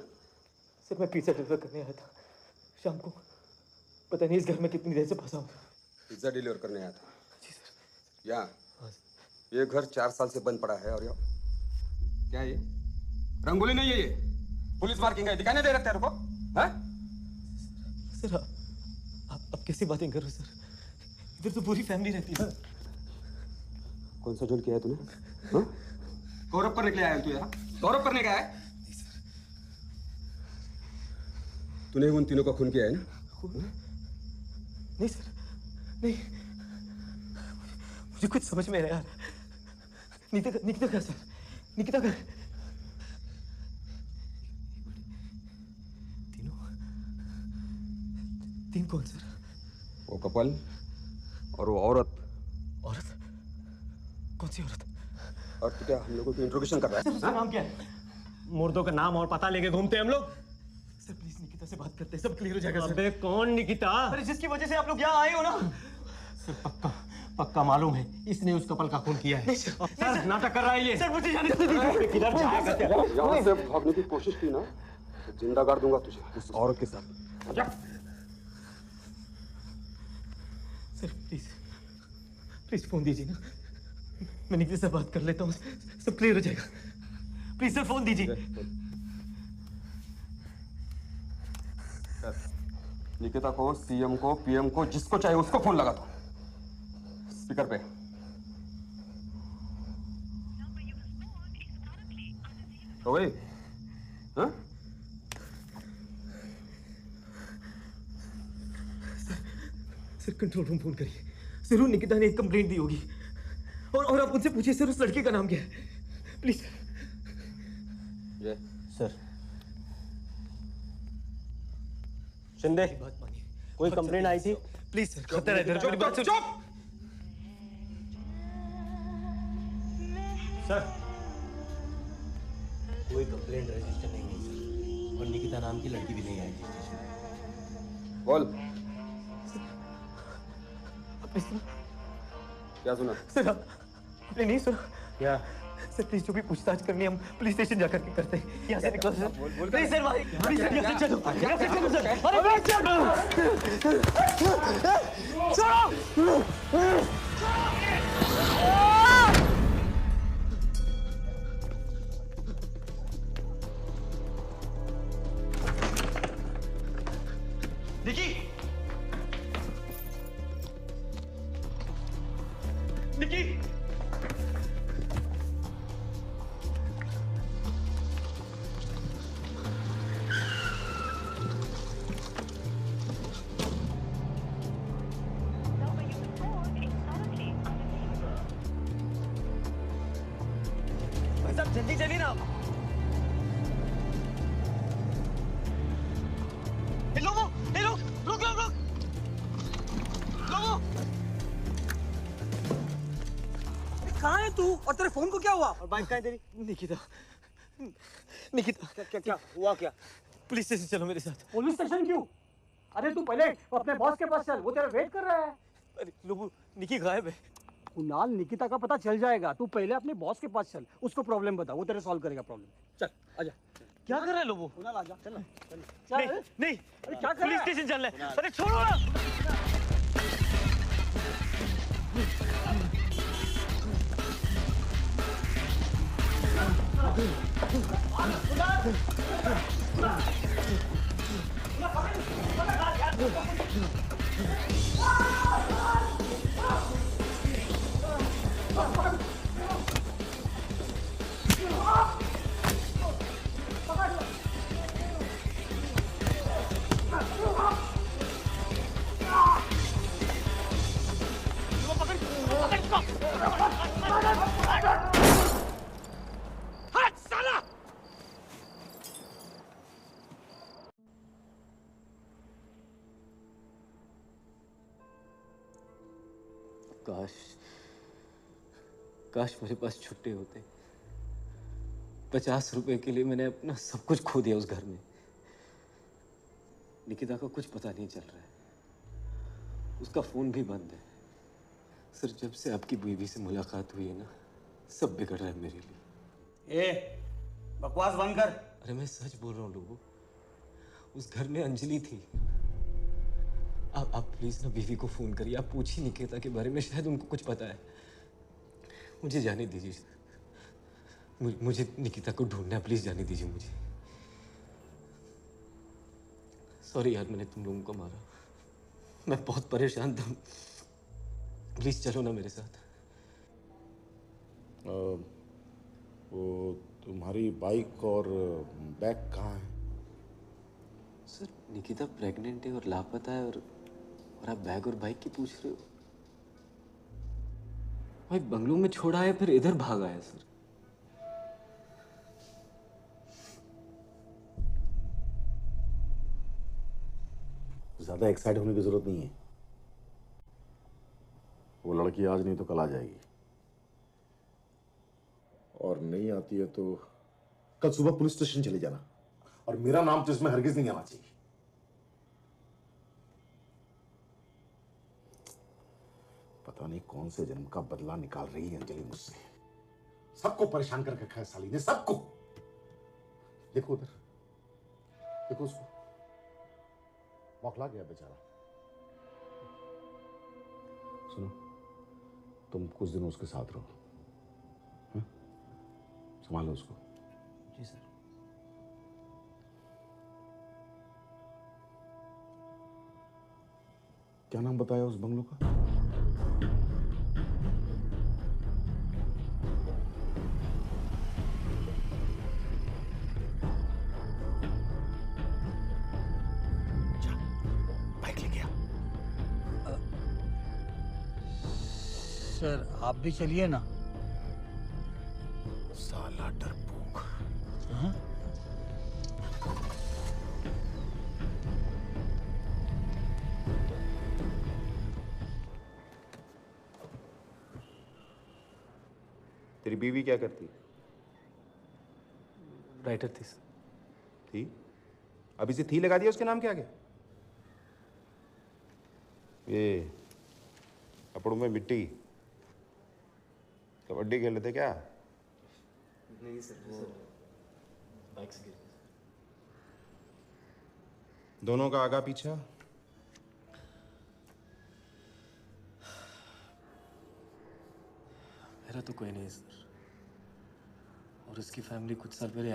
सर मैं पिज्जा डिलीवर करने आया था शाम को। पता नहीं इस घर में कितनी देर से फंसा हूँ। पिज्जा डिलीवर करने आया था? जी सर। यहाँ ये घर 4 साल से बंद पड़ा है और क्या ये रंगोली नहीं है, ये पुलिस मार्किंग है, दिखाने दे रहे तेरे को? हैं? सर आप कैसी बातें कर रहे हो सर? इधर तो पूरी फैमिली रहती है। कौन सा झोल किया है तूने? हाँ? गौरव करने के लिए आया है तू यहाँ? गौरव करने का है? तूने उन तीनों का खून किया है ना? नहीं सर, नहीं, मुझे कुछ समझ में नहीं आ रहा। निकिता का सर, निकिता का। तीन कौन सर? वो कपल और वो औरत। औरत? कौन सी औरत? और तू क्या हम लोगों को इंट्रोगेशन कर रहा है? उसका नाम क्या है? मुर्दों का नाम और पता लेके घूमते हैं हम लोग। सर प्लीज निकिता से बात करते हैं, सब क्लियर हो जाएगा सर। अबे कौन निकिता? अरे जिसकी वजह से आप लोग यहाँ आए हो ना। सर पक्का मालूम है इसने उस कपल का खून किया है। सर नाटक कर रहा है ये। सर मुझे जाने दीजिए। किधर जाएगा? यहाँ से भागने की कोशिश की ना तो जिंदा गाड़ दूंगा तुझे उस औरत के साथ। सर प्लीज प्लीज फोन दीजिए ना, मैं निकिता से बात कर लेता हूँ, सब क्लियर हो जाएगा। प्लीज सर फोन दीजिए। निकिता को, सीएम को, पीएम को, जिसको चाहिए उसको फोन लगा दो स्पीकर पे। तो भाई हाँ? सर कंट्रोल रूम फोन करिए, जरूर निकिता ने एक कंप्लेंट दी होगी। और आप उनसे पूछिए सर उस लड़के का नाम क्या है, प्लीज। सर शिंदे, बात मानिए, कोई कंप्लेंट आई थी? Please sir. खतरा है इधर। छोटी बात सुन। सर कोई कंप्लेंट रजिस्टर नहीं हुई सर, और निकिता नाम की लड़की भी नहीं आई थी स्टेशन। बोल आपने सुना? क्या सुना? सर आपने नहीं सुना? क्या? सर प्लीज जो भी पूछताछ करनी है हम पुलिस स्टेशन जाकर के करते हैं। यहाँ से निकलो सर, प्लीज सर भाई, प्लीज सर यहाँ से चलो, यहाँ से चलो सर। अरे छोड़ो। निकी, निकी, सब जल्दी चलिए ना। लोगों, रुक। लोगों, कहाँ है तू? और तेरे फोन को क्या हुआ? और बाइक कहाँ है तेरी? निकिता, क्या हुआ क्या? पुलिस स्टेशन चलो मेरे साथ। पुलिस स्टेशन क्यों? अरे तू पहले अपने बॉस के पास चल, वो तेरा वेट कर रहा है। अरे लोगो, निकी गायब है। कुणाल, निकिता का पता चल जाएगा। तू पहले अपने बॉस के पास चल, उसको प्रॉब्लम बता, वो तेरे सॉल्व करेगा प्रॉब्लम। चल आजा। क्या कर रहा है लोगो? कुणाल आजा, चल। नहीं, अरे क्या कर पुलिस रहा है? स्टेशन चल रहा है। अरे छोड़ो ना। काश मेरे पास छुट्टे होते। 50 रुपए के लिए मैंने अपना सब कुछ खो दिया उस घर में। निकिता का कुछ पता नहीं चल रहा है, उसका फोन भी बंद है। सर जब से आपकी बीवी से मुलाकात हुई है ना, सब बिगड़ रहा है मेरे लिए। ए, बकवास बंद कर। अरे मैं सच बोल रहा हूँ लोगों, उस घर में अंजलि थी। आप प्लीज ना बीवी को फोन करिए, आप पूछिए निकिता के बारे में, शायद उनको कुछ पता है। मुझे जाने दीजिए, मुझे निकिता को ढूंढना है, प्लीज जाने दीजिए मुझे। सॉरी यार मैंने तुम लोगों को मारा, मैं बहुत परेशान था। प्लीज चलो ना मेरे साथ। वो तुम्हारी बाइक और बैग कहाँ है? सर निकिता प्रेग्नेंट है और लापता है, और आप बैग और बाइक की पूछ रहे हो? भाई बंगलो में छोड़ा है, फिर इधर भागा है सर। ज्यादा एक्साइट होने की जरूरत नहीं है। वो लड़की आज नहीं तो कल आ जाएगी, और नहीं आती है तो कल सुबह पुलिस स्टेशन चले जाना, और मेरा नाम तो इसमें हरगिज नहीं आना चाहिए। पता नहीं कौन से जन्म का बदला निकाल रही है अंजलि मुझसे। सबको परेशान करके रखा है साली ने, सबको। देखो उधर, देखो उसको, बौखला गया बेचारा। सुनो, तुम कुछ दिन उसके साथ रहो, हाँ? संभालो उसको। जी सर। क्या नाम बताया उस बंगलों का? बाइक लेके आ। सर आप भी चलिए ना। साला डरपोक। हाँ? तेरी बीवी क्या करती? राइटर थी सर। थी? अभी से थी लगा दिया उसके नाम के आगे? ये कपड़ों में मिट्टी। कबड्डी खेल लेते क्या? नहीं सर, वो बाइक से गिर गई। दोनों का आगा पीछा? मेरा तो कोई नहीं सर। और उसकी फैमिली कुछ साल पहले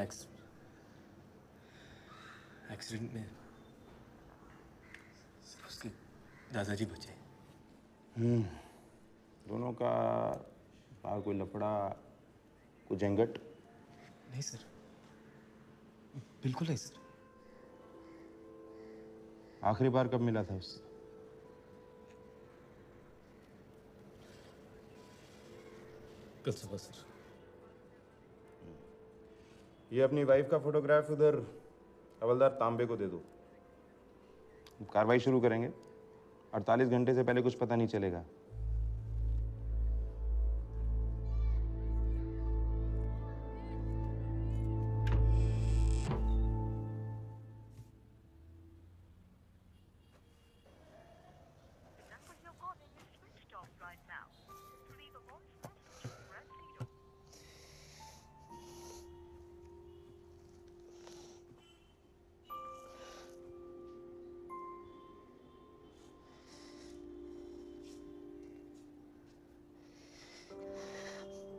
एक्सीडेंट में सिर्फ उसके दादाजी बचे। दोनों का बाहर कोई लफड़ा, कोई झंझट? नहीं सर, बिल्कुल नहीं सर। आखिरी बार कब मिला था उससे? कल सुबह सर। ये अपनी वाइफ का फोटोग्राफ उधर हवलदार तांबे को दे दो। कार्रवाई शुरू करेंगे। 48 घंटे से पहले कुछ पता नहीं चलेगा।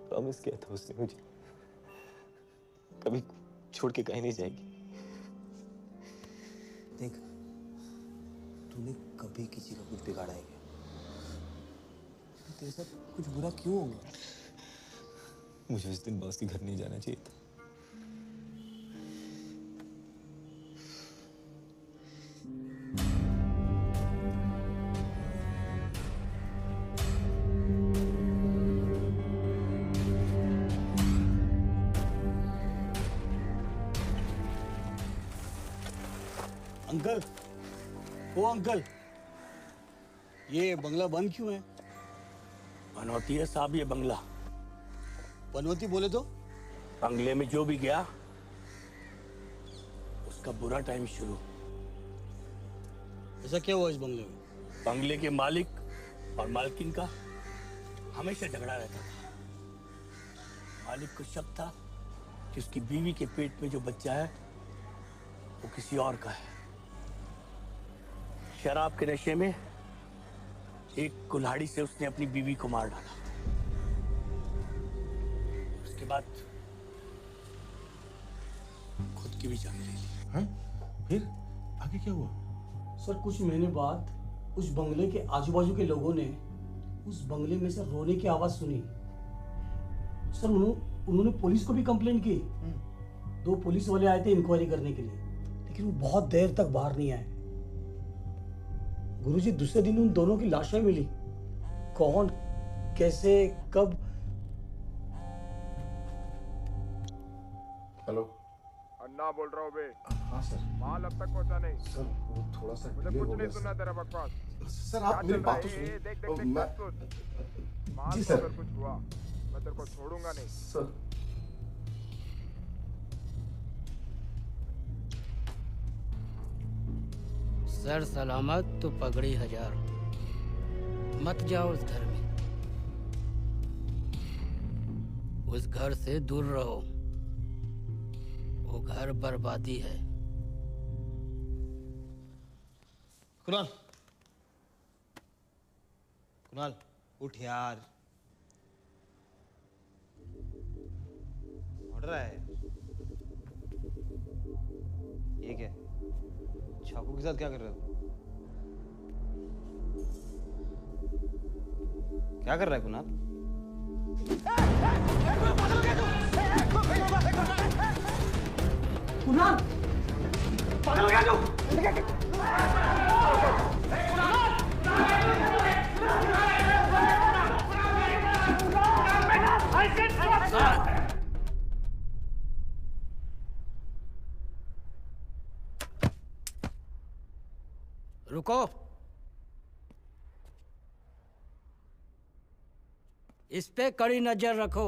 प्रॉमिस किया था उसने मुझे, कभी छोड़ के कहीं नहीं जाएगी। देख, तूने कभी किसी का कुछ बिगाड़ा है क्या? तेरे साथ कुछ बुरा क्यों हो गया? मुझे उस दिन बॉस के घर नहीं जाना चाहिए था। अंकल, ओ अंकल, ये बंगला बंद क्यों है? बनौती है साहब ये बंगला। पनौती बोले तो? बंगले में जो भी गया उसका बुरा टाइम शुरू। ऐसा क्या हुआ इस बंगले में? बंगले के मालिक और मालकिन का हमेशा झगड़ा रहता था। मालिक को शक था कि उसकी बीवी के पेट में जो बच्चा है वो किसी और का है। शराब के नशे में एक कुल्हाड़ी से उसने अपनी बीवी को मार डाला। उसके बाद खुद की भी जान ले ली। हैं? फिर आगे क्या हुआ? सर कुछ महीने बाद उस बंगले के आजू बाजू के लोगों ने उस बंगले में से रोने की आवाज सुनी। सर उन्होंने पुलिस को भी कंप्लेंट की। 2 पुलिस वाले आए थे इंक्वायरी करने के लिए, लेकिन वो बहुत देर तक बाहर नहीं आए। गुरुजी, दूसरे दिन उन दोनों की लाशें मिली। कौन, कैसे, कब? हेलो, अन्ना बोल रहा हूँ बे। हाँ सर। माल अब तक पहुँचा नहीं? सर वो थोड़ा सा मुझे डिले कुछ हो नहीं गया सुनना तेरा बकवास। सर आप मेरी बात तो सुनिए। देख देख देख मैं- मत सुन। माल जी को सर। अगर कुछ हुआ मैं तेरे को छोड़ूंगा नहीं। सर सर सलामत तो पगड़ी 1000। मत जाओ उस घर में। उस घर से दूर रहो। वो घर बर्बादी है। कुणाल, कुणाल उठ यार। उठ रहा है। ये क्या? चाकू के साथ क्या कर रहे हो? क्या कर रहा है कुणाल? कुणाल पागल हो गया तू? रुको। इस पे कड़ी नजर रखो।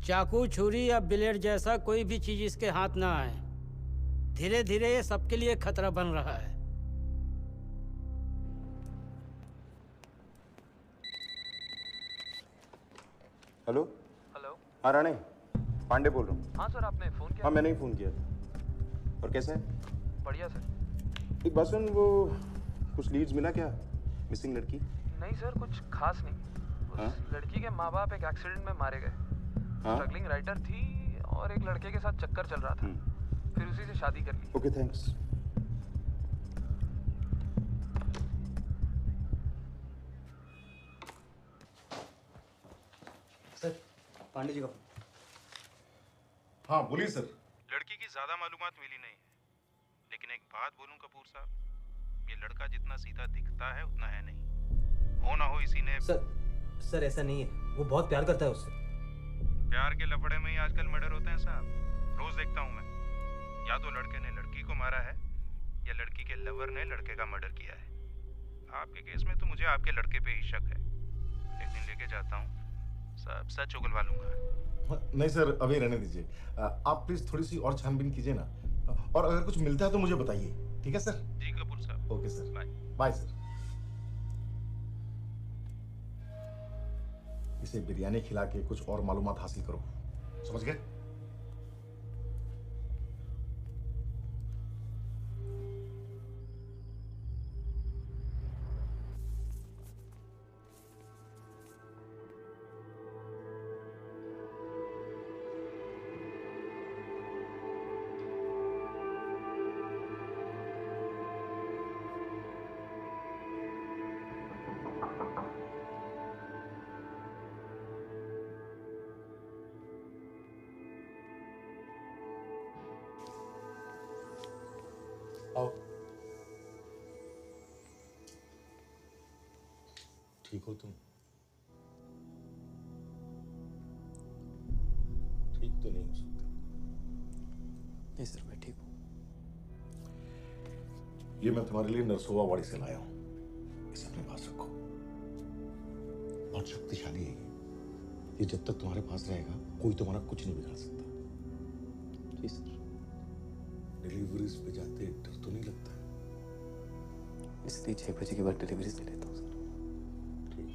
चाकू, छुरी या ब्लेड जैसा कोई भी चीज इसके हाथ ना आए। धीरे धीरे ये सबके लिए खतरा बन रहा है। हेलो। हेलो। हाँ राणे, पांडे बोल रहा हूँ। हाँ सर, आपने फोन किया? हाँ मैंने ही फोन किया था। और कैसे है? बढ़िया सर। एक बात सुन, वो कुछ लीड्स मिला क्या मिसिंग लड़की? नहीं सर, कुछ खास नहीं। उस लड़की के माँ बाप एक एक्सीडेंट में मारे गए। स्ट्रगलिंग राइटर थी और एक लड़के के साथ चक्कर चल रहा था। फिर उसी से शादी कर ली। Okay thanks. Sir, Pandey ji का। हाँ बोलिए सर। लड़की की ज्यादा मालूमात मिली नहीं है, लेकिन एक बात बोलूं कपूर साहब, ये लड़का जितना सीधा दिखता है उतना है नहीं। हो ना हो इसी ने। सर ऐसा नहीं है, वो बहुत प्यार करता है उससे। प्यार के लफड़े में ही आजकल मर्डर होते हैं साहब, रोज देखता हूँ मैं। या तो लड़के ने लड़की को मारा है या लड़की के लवर ने लड़के का मर्डर किया है। आपके केस में तो मुझे आपके लड़के पे ही शक है। एक दिन लेके जाता हूँ, सब सच उगलवा लूंगा। नहीं सर, अभी रहने दीजिए। आप प्लीज थोड़ी सी और छानबीन कीजिए ना, और अगर कुछ मिलता है तो मुझे बताइए। ठीक है सर? जी कपूर साहब। Okay sir, bye. Bye sir. इसे बिरयानी खिला के कुछ और मालूमात हासिल करो, समझ गए? आओ। ठीक हो तुम? ठीक तो नहीं हो सकते। नहीं सर, मैं ठीक हूँ। ये मैं तुम्हारे लिए नरसोवा वाड़ी से लाया हूं, इसे अपने पास रखो। बहुत शक्तिशाली है ये जब तक तुम्हारे पास रहेगा कोई तुम्हारा कुछ नहीं बिगाड़ सकता। जी सर। डिलीवरीज पे जाते डर तो नहीं लगता? इसलिए 6 बजे के बाद डिलीवरीज दे लेता हूँ सर। ठीक है।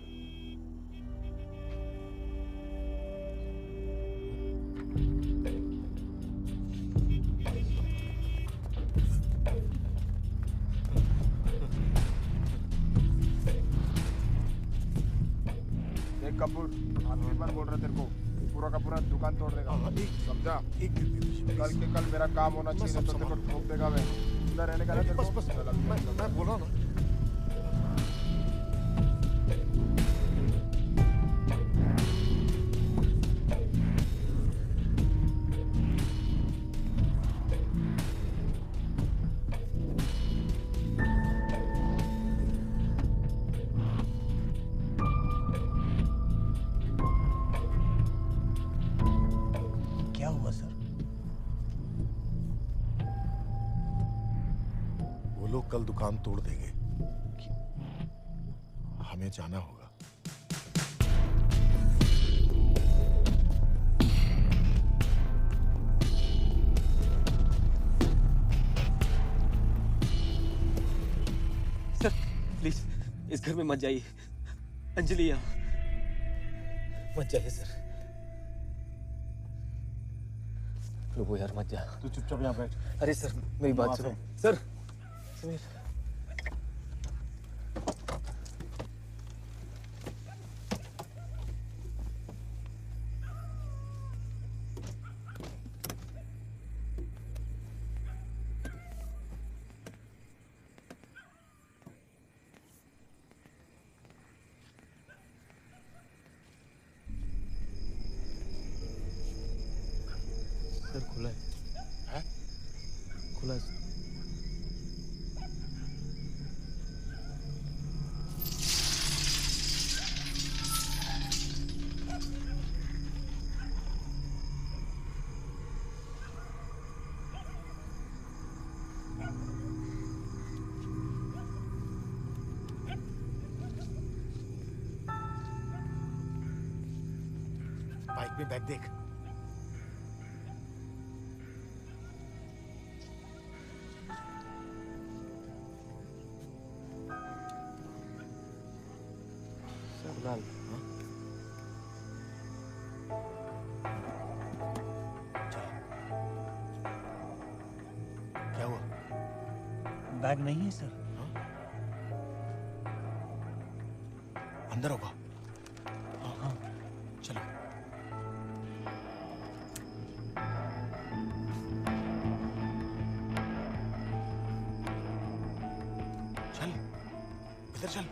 देख कपूर, आखिरी बार बोल रहा तेरे को, पूरा का पूरा दुकान तोड़ देगा। समझा? कल के कल मेरा काम होना चाहिए, तो तेरे को ठोक देगा मैं। इधर रहने का ना तेरे को? मैं बोल रहा हूँ ना। क्या हुआ सर? वो लोग कल दुकान तोड़ देंगे, हमें जाना होगा। सर प्लीज इस घर में मत जाइए। अंजलि यहाँ मत जाइए सर। लो यार मत जा। तू चुपचाप यहाँ बैठ। अरे सर मेरी बात सुनो सर। समीर सर खुला है? खुला है। बाइक में बैग देख। लाल क्या हुआ? बैग नहीं है सर। अंदर होगा। हाँ चलो। चल इधर चल।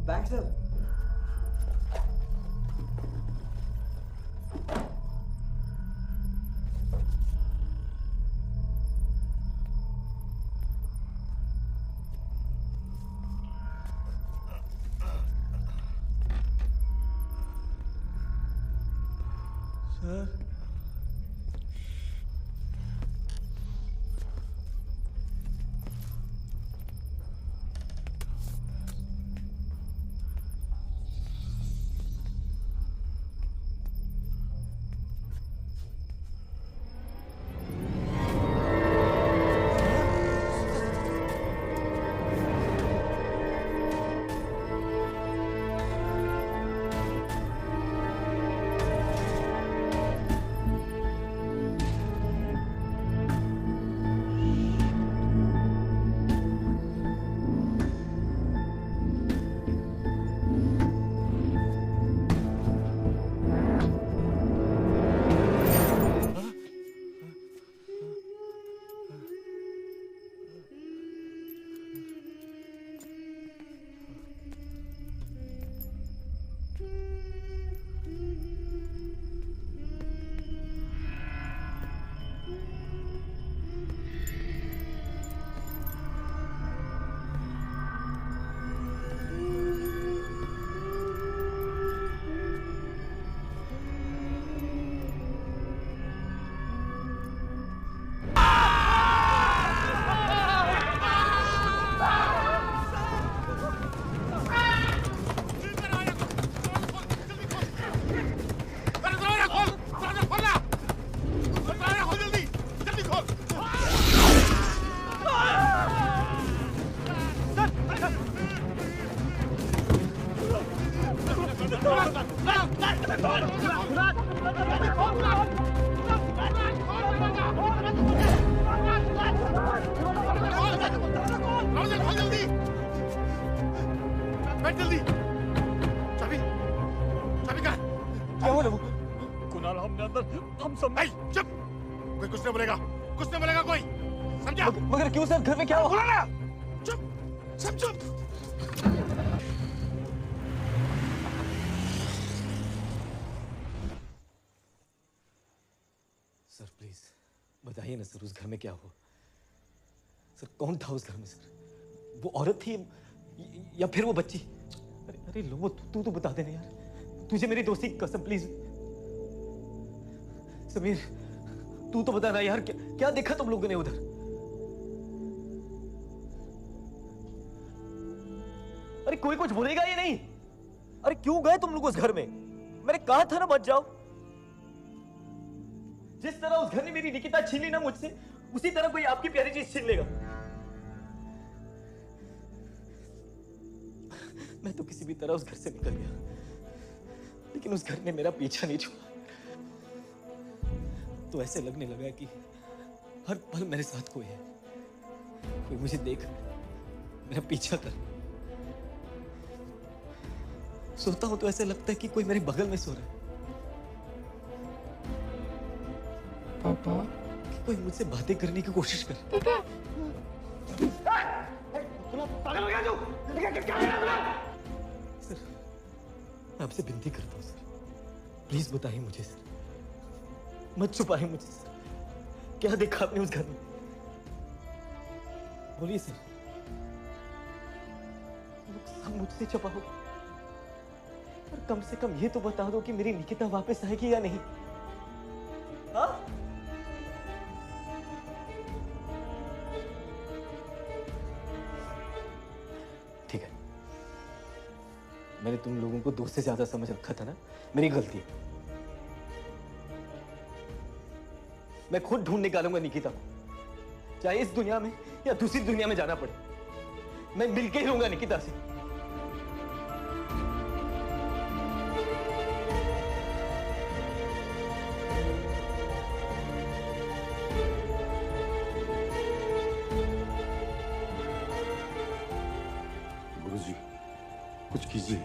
Bank sir. सर बैठ जल्दी। चाबी चाबी कहाँ है? क्या बोले वो? कुणाल हमने अंदर हम सब चुप। कोई कुछ नहीं बोलेगा, कुछ नहीं बोलेगा कोई, समझा? मगर क्यों सर, घर में क्या हुआ? बोला ना, चुप, सब चुप। सर प्लीज बताइए ना सर, उस घर में क्या हुआ? सर कौन था उस घर में सर? वो औरत थी या फिर वो बच्ची? अरे लो, तू तो बता देना यार, तुझे मेरी दोस्ती की कसम, प्लीज। समीर, तू तो बता ना यार, क्या देखा तुम लोगों ने उधर? अरे कोई कुछ बोलेगा या नहीं? अरे क्यों गए तुम लोग उस घर में? मैंने कहा था ना मत जाओ। जिस तरह उस घर ने मेरी निकिता छीन ली ना मुझसे, उसी तरह कोई आपकी प्यारी चीज छीन लेगा। मैं तो किसी भी तरह उस घर से निकल गया, लेकिन उस घर ने मेरा पीछा नहीं छोड़ा। तो ऐसे लगने लगा कि हर पल मेरे साथ कोई है, कोई मुझे देख मेरा पीछा कर। सोता हूं तो ऐसे लगता है कि कोई मेरे बगल में सो रहा है। पापा, कि कोई मुझसे बातें करने की कोशिश करे। पागल हो गया तू? सर, मैं आपसे विनती करता हूं सर, प्लीज बताइए मुझे सर, मत छुपाइए मुझे सर, क्या देखा आपने उस घर में? बोलिए सर, सब मुझसे छुपा हो, पर कम से कम ये तो बता दो कि मेरी निकिता वापस आएगी या नहीं। हाँ? ठीक है, मैंने तुम लोगों को दोस्त से ज्यादा समझ रखा था ना, मेरी गलती है। मैं खुद ढूंढ निकालूंगा निकिता को, चाहे इस दुनिया में या दूसरी दुनिया में जाना पड़े। मैं मिलके ही रहूंगा निकिता से। गुरुजी, कुछ कीजिए।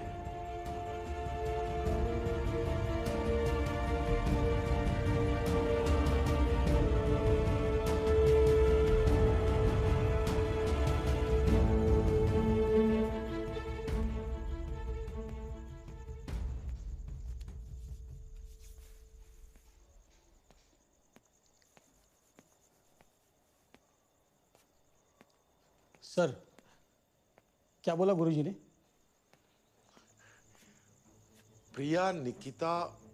सर, क्या बोला गुरुजी ने? प्रिया, निकिता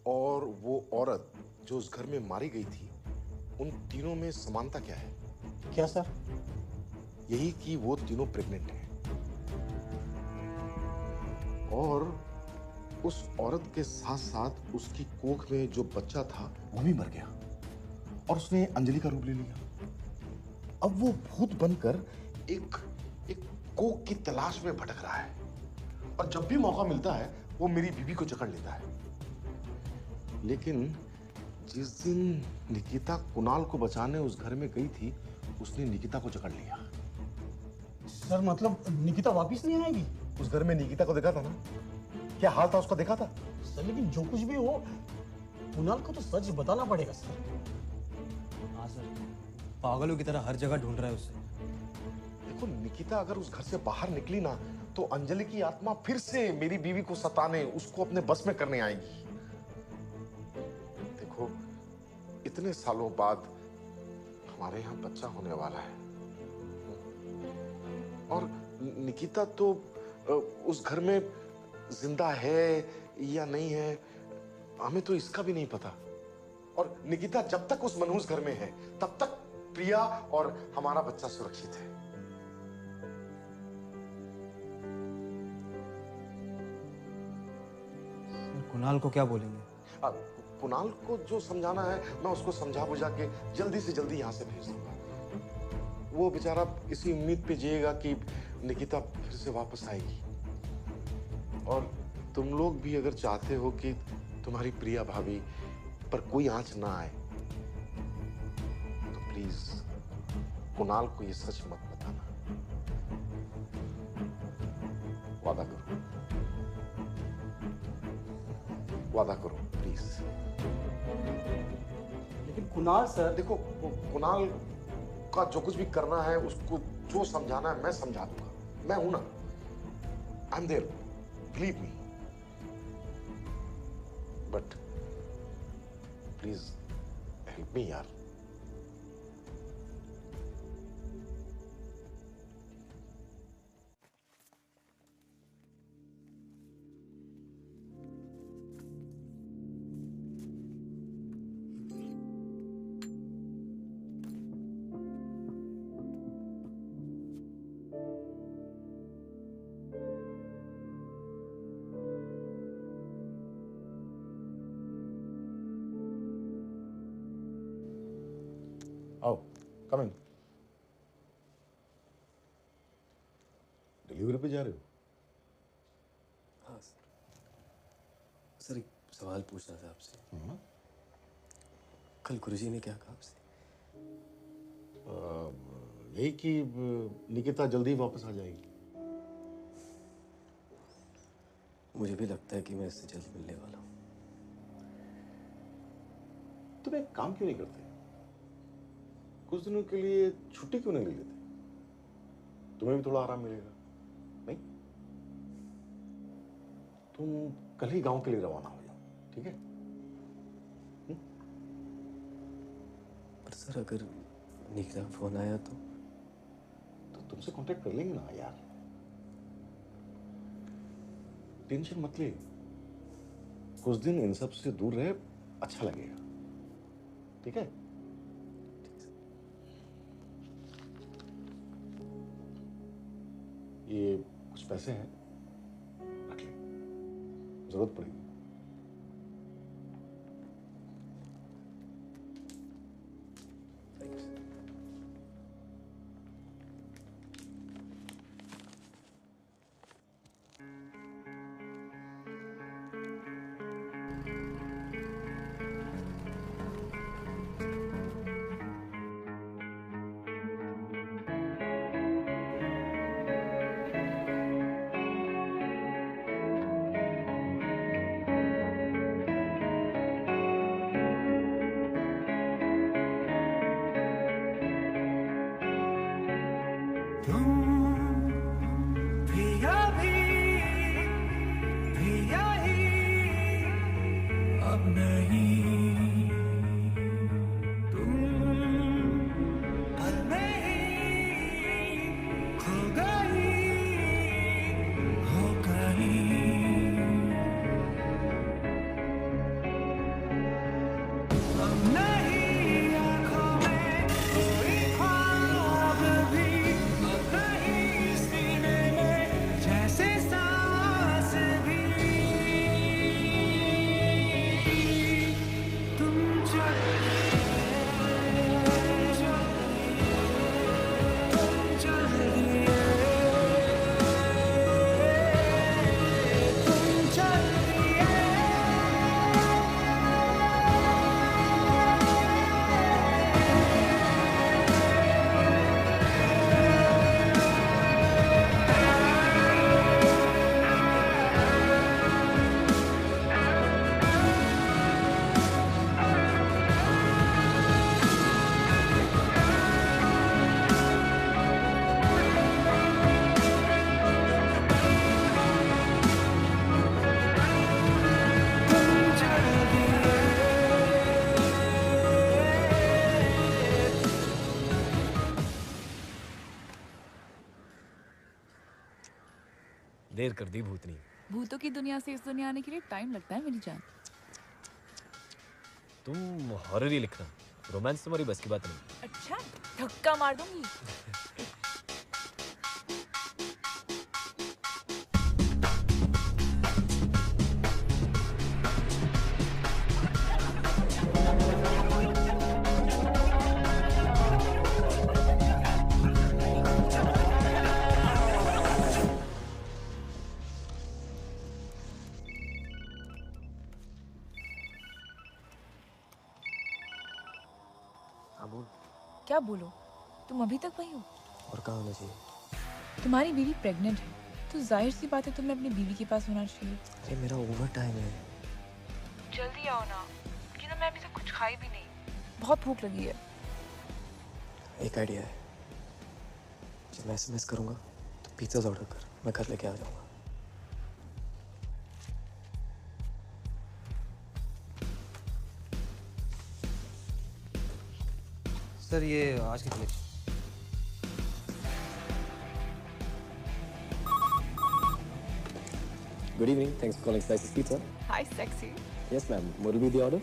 और वो औरत जो उस घर में मारी गई थी, उन तीनों में समानता क्या है? क्या सर? यही कि वो तीनों प्रेग्नेंट हैं और उस औरत के साथ साथ उसकी कोख में जो बच्चा था वो भी मर गया और उसने अंजलि का रूप ले लिया। अब वो भूत बनकर एक कोख की तलाश में भटक रहा है और जब भी मौका मिलता है वो मेरी बीवी को जकड़ लेता है। लेकिन जिस दिन निकिता कुणाल को बचाने उस घर में गई थी, उसने निकिता को जकड़ लिया। सर मतलब निकिता वापस नहीं आएगी? उस घर में निकिता को देखा था ना, क्या हाल था उसका देखा था? सर लेकिन जो कुछ भी हो, कुणाल को तो सच बताना पड़ेगा सर। हाँ सर, पागलों की तरह हर जगह ढूंढ रहा है उसे। देखो, निकिता अगर उस घर से बाहर निकली ना, तो अंजलि की आत्मा फिर से मेरी बीवी को सताने, उसको अपने बस में करने आएगी। देखो, इतने सालों बाद हमारे यहाँ बच्चा होने वाला है और निकिता तो उस घर में जिंदा है या नहीं है, हमें तो इसका भी नहीं पता। और निकिता जब तक उस मनहूस घर में है, तब तक प्रिया और हमारा बच्चा सुरक्षित है। कुणाल को क्या बोलेंगे? कुणाल को जो समझाना है मैं उसको समझा बुझा के जल्दी से जल्दी यहाँ से भेज दूंगा। वो बेचारा इसी उम्मीद पे जिएगा कि निकिता फिर से वापस आएगी। और तुम लोग भी अगर चाहते हो कि तुम्हारी प्रिया भाभी पर कोई आंच ना आए, तो प्लीज कुणाल को ये सच मत बताना। वादा करो, वादा करो प्लीज। लेकिन कुणाल सर, देखो, कुणाल का जो कुछ भी करना है, उसको जो समझाना है मैं समझा दूंगा। मैं हूं ना, I am there, believe me. But please help me यार। आओ, कम इन। डिलीवरी पे जा रहे हो? हाँ सर, एक सवाल पूछना था आपसे। कल गुरुजी ने क्या कहा आपसे? यही कि निकिता जल्दी वापस आ जाएगी। मुझे भी लगता है कि मैं इससे जल्द मिलने वाला हूँ। तुम एक काम क्यों नहीं करते? कुछ दिनों के लिए छुट्टी क्यों नहीं ले लेते? तुम्हें भी थोड़ा आराम मिलेगा, नहीं? तुम कल ही गांव के लिए रवाना हो जाओ, ठीक है? पर सर, अगर निकिता का फोन आया तो तुमसे कांटेक्ट कर लेंगे ना यार। टेंशन मत ले, कुछ दिन इन सब से दूर रहे, अच्छा लगेगा, ठीक है? ये कुछ पैसे हैं, रख ले, जरूरत पड़ेगी। देर कर दी भूतनी। भूतों की दुनिया से इस दुनिया आने के लिए टाइम लगता है मेरी जान। तुम हॉरर ही लिखना, रोमांस तुम्हारी बस की बात नहीं। अच्छा, धक्का मार दूंगी। क्या बोलो? तुम अभी तक वही हो? और कहाँ होना चाहिए? तुम्हारी बीवी प्रेग्नेंट है, तो जाहिर सी बात है तुम्हें अपनी बीवी के पास होना चाहिए। अरे मेरा ओवर टाइम है। जल्दी आओ ना, कि ना मैं अभी तक कुछ खाई भी नहीं, बहुत भूख लगी है। एक आइडिया है, जब मैं SMS करूँगा तो पिज़्ज़ा ऑर्डर कर, मैं घर लेके आ जाऊँगा। सर ये आज की collection. Good evening, thanks for calling Slices Pizza. Hi sexy. Yes ma'am, what will be the order?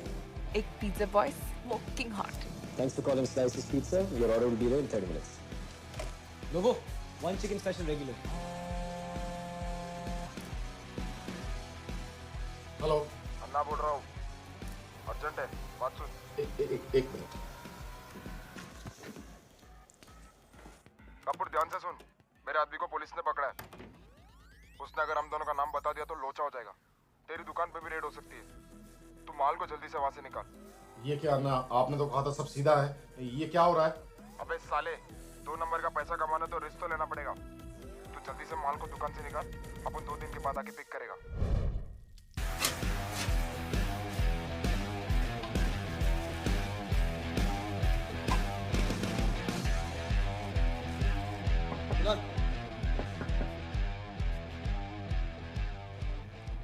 एक pizza boy smoking hot. Thanks for calling Slices Pizza. Your order will be there in 30 minutes. Logo, 1 chicken special regular. Hello, Anna बोल रहा हूँ, urgent है, बात सुन। एक minute. Police ने पकड़ा है। उसने अगर हम दोनों का नाम बता दिया तो लोचा हो जाएगा। तेरी दुकान पे भी रेड हो सकती है। तू माल को जल्दी से वहां से निकाल। ये क्या ना, आपने तो कहा था सब सीधा है, ये क्या हो रहा है? अबे साले, 2 नंबर का पैसा कमाना तो रिस्क तो लेना पड़ेगा। तू जल्दी से माल को दुकान से निकाल, अपन 2 दिन के बाद आके पिक करेगा।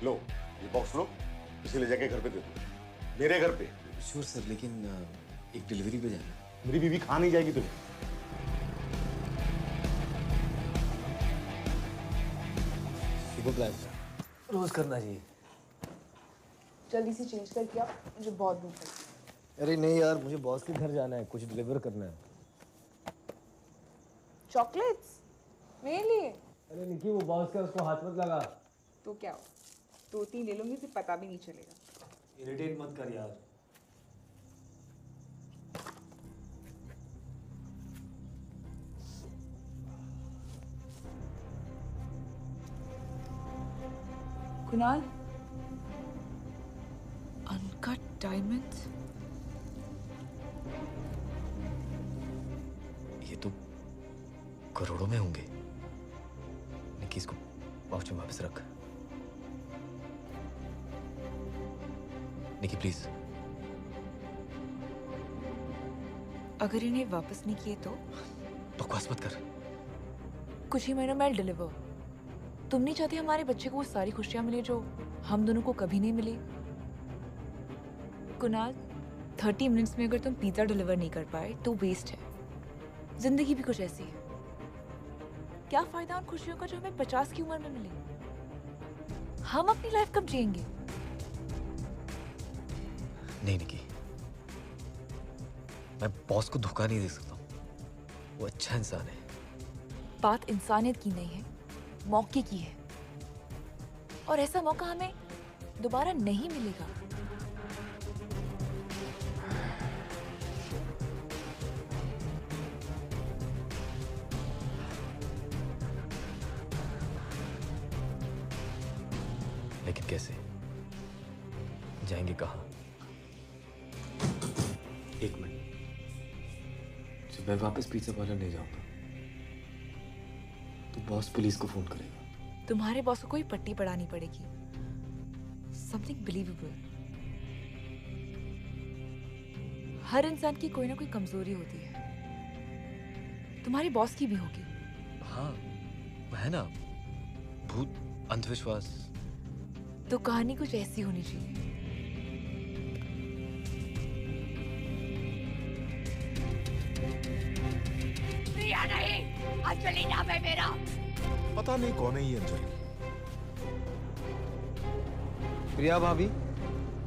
लो ये बॉक्स लो, इसे ले जाके घर पे दे दो। मेरे घर पे? श्योर सर, लेकिन एक डिलीवरी पे जाना। मेरी बीवी खा नहीं जाएगी तुम्हें। सुबह प्लान रोज करना चाहिए। जल्दी से चेंज करके आओ, मुझे बहुत भूख लगी। अरे नहीं यार, मुझे बॉस के घर जाना है, कुछ डिलीवर करना है। चॉकलेट्स मेरे लिए? अरे निकी, वो बॉस का, उसको हाथ मत लगा। तो क्या हो, 2-3 ले लूंगी, फिर पता भी नहीं चलेगा। इरिटेट मत कर यार। Kunal, uncut diamonds? ये तो करोड़ों में होंगे। निकी, इसको पाउच में वापस रख। निकी प्लीज। अगर इन्हें वापस नहीं किए तो? बकवास मत कर। कुछ ही महीनों में डिलीवर। तुम नहीं चाहते हमारे बच्चे को वो सारी खुशियां मिले जो हम दोनों को कभी नहीं मिली? कुणाल, 30 मिनट्स में अगर तुम पिज्जा डिलीवर नहीं कर पाए तो वेस्ट है। जिंदगी भी कुछ ऐसी है। क्या फायदा उन खुशियों का जो हमें 50 की उम्र में मिले? हम अपनी लाइफ कब जिएंगे? नहीं निकी, मैं बॉस को धोखा नहीं दे सकता हूँ। वो अच्छा इंसान है। बात इंसानियत की नहीं है, मौके की है। और ऐसा मौका हमें दोबारा नहीं मिलेगा। लेकिन कैसे जाएंगे, कहाँ? एक मिनट, जब मैं वापस पिज्जा पार्लर नहीं जाऊंगा तो बॉस पुलिस को फोन करेगा। तुम्हारे बॉस को कोई पट्टी पढ़ानी पड़ेगी। Something believable. हर इंसान की कोई ना कोई कमजोरी होती है। तुम्हारे बॉस की भी होगी। हाँ, है ना, भूत, अंधविश्वास। तो कहानी कुछ ऐसी होनी चाहिए। प्रिया नहीं, अंजलि नाम है मेरा। पता नहीं कौन है ये अंजलि। प्रिया भाभी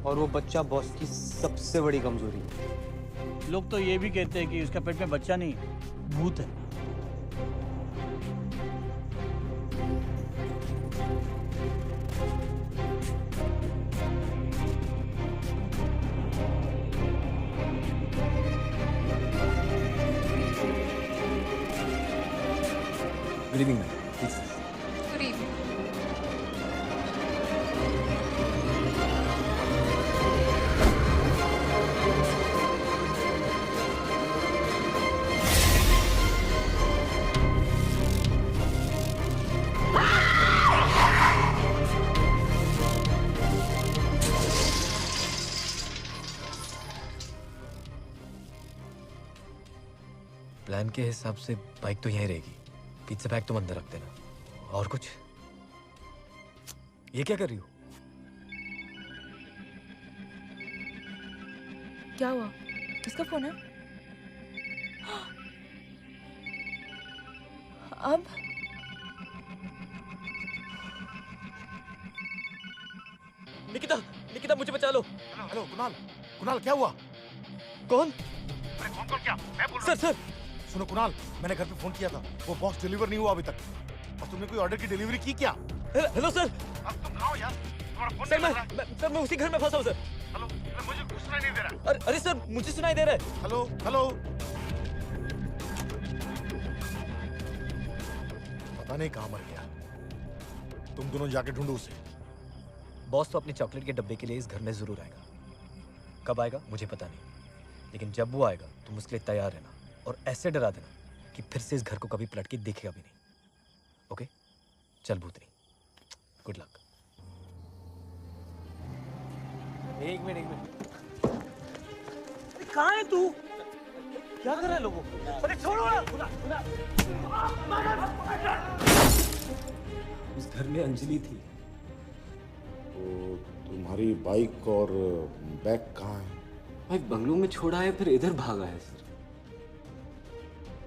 और वो बच्चा बॉस की सबसे बड़ी कमजोरी है। लोग तो ये भी कहते हैं कि उसका पेट में बच्चा नहीं, भूत है। Good evening ma'am, please. Good evening. Plan के हिसाब से बाइक तो यहीं रहेगी, पिज्जा बैग तुम अंदर रख देना। और कुछ? ये क्या कर रही हो? क्या हुआ? किसका फोन है? अब निकिता, निकिता मुझे बचा लो। हेलो हेलो कुणाल, कुणाल क्या हुआ? कौन? अरे कौन कौन क्या? मैं बोल सर सर सुनो कुणाल, मैंने घर पे फोन किया था, वो बॉक्स डिलीवर नहीं हुआ अभी तक। और तुमने कोई ऑर्डर की डिलीवरी की क्या? Hello sir. अब तुम कहाँ हो यार? तुम्हारा फोन सर नहीं लग रहा। सर मैं उसी घर में फंसा हूँ सर। हेलो, मुझे कुछ सुनाई नहीं दे रहा। अरे सर मुझे सुनाई दे रहा है। Hello hello. पता नहीं कहाँ मर गया। तुम दोनों जाके ढूंढो उसे। बॉस तो अपने चॉकलेट के डब्बे के लिए इस घर में जरूर आएगा। कब आएगा मुझे पता नहीं, लेकिन जब वो आएगा तुम उसके लिए तैयार रहना और ऐसे डरा देना कि फिर से इस घर को कभी पलट के देखेगा भी नहीं। ओके? चल भूतनी, गुड लक। एक मिनट। अरे कहाँ है तू? क्या कर रहा है लोगों? अरे छोड़ो ना! उस घर में अंजलि थी। तो तुम्हारी बाइक और बैग कहाँ है? बाइक बंगलों में छोड़ा है, फिर इधर भागा है सर।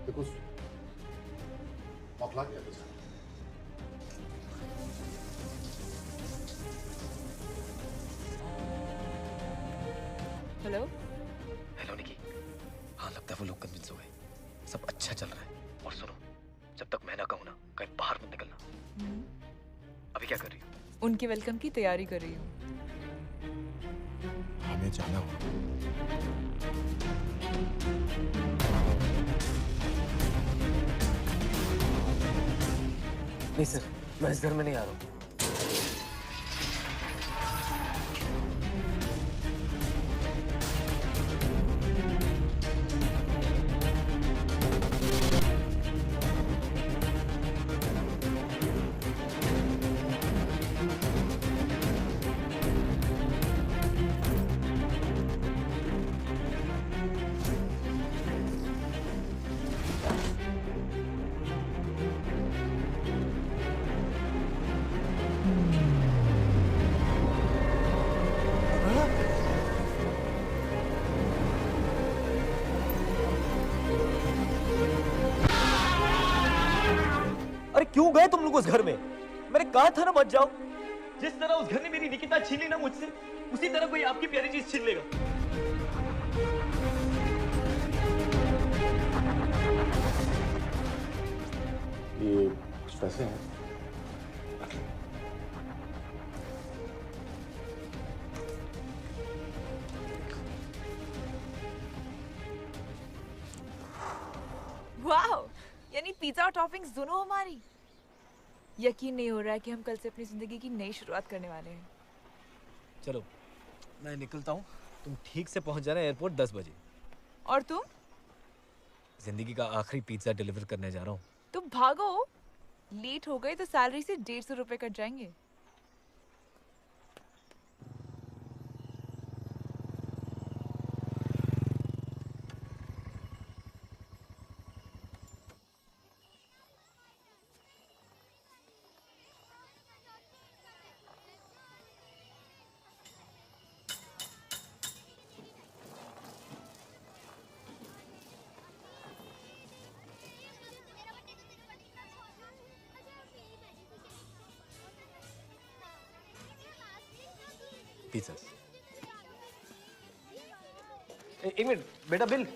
देखो मफला गया था। हेलो हेलो निकी। हाँ, लगता है वो लोग कन्विंस हो गए। सब अच्छा चल रहा है। और सुनो, जब तक मैं ना कहूँ ना, कहीं बाहर मत निकलना। अभी क्या कर रही हो? उनके वेलकम की तैयारी कर रही हूँ। हमें जाना होगा। नहीं सर, मैं इस घर में नहीं आ रहा हूँ। क्यों गए तुम लोग उस घर में? मैंने कहा था ना मत जाओ। जिस तरह उस घर ने मेरी निकिता छीन ली ना मुझसे, उसी तरह कोई आपकी प्यारी चीज छीन लेगा। ये कुछ पैसे हैं। वाह, यानी पिज्जा और टॉपिंग्स दोनों हमारी। यकीन नहीं हो रहा है कि हम कल से अपनी जिंदगी की नई शुरुआत करने वाले हैं। चलो मैं निकलता हूँ, तुम ठीक से पहुँच जाना एयरपोर्ट 10 बजे। और तुम? जिंदगी का आखिरी पिज्जा डिलीवर करने जा रहा हूँ। तुम भागो, लेट हो गए तो सैलरी से 150 रुपए कट जाएंगे। पिज़्ज़ा। एक मिनट बेटा, बिल।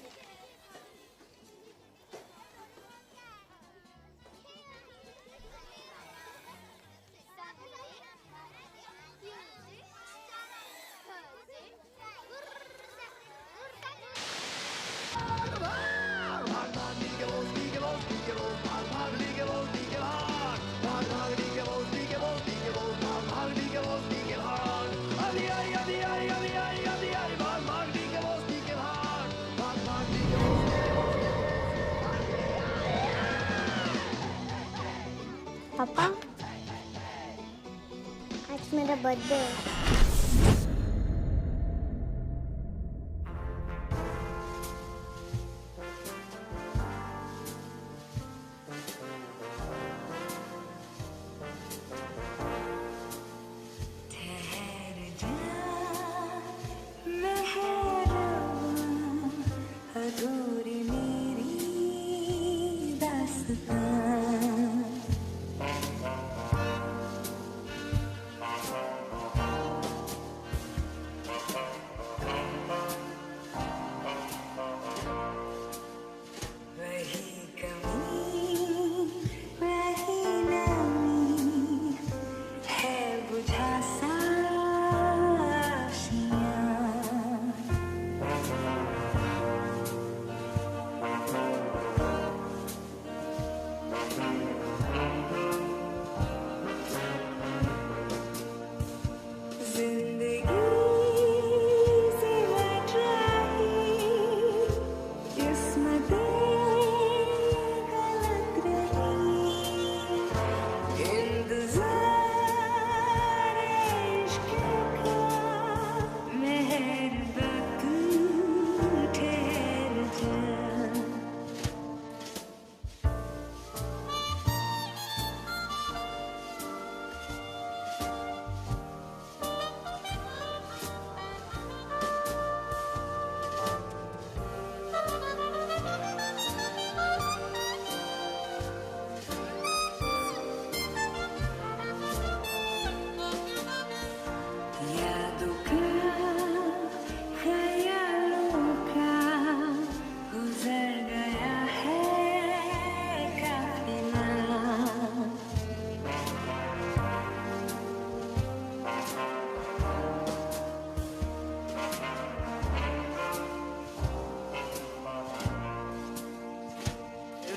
पापा, आज मेरा बर्थडे है।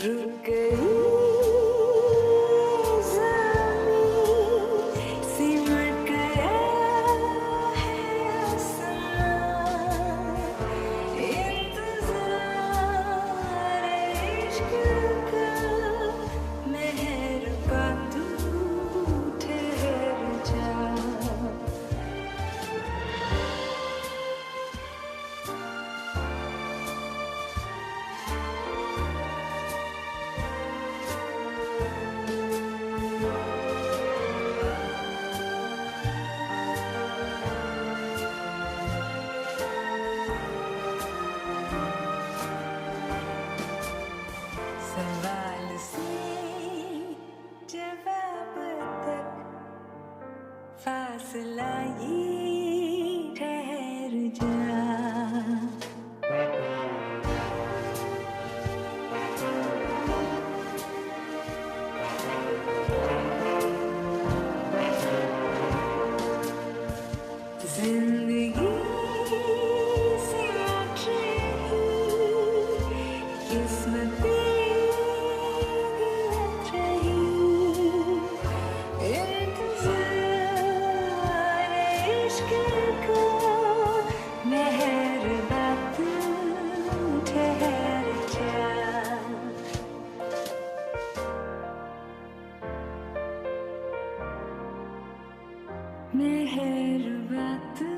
रुक गई ज़मीं, सिमट गया है आसमां, इंतज़ार इश्क का मेहरबा तू ठहर जा। सवाल से जवाब तक फासला ये ठहर जा। जिंदगी से हट रही किस्मत बदल रही, इंतज़ार इश्क का मेहरबा तू ठहर जा। मेहरबा तू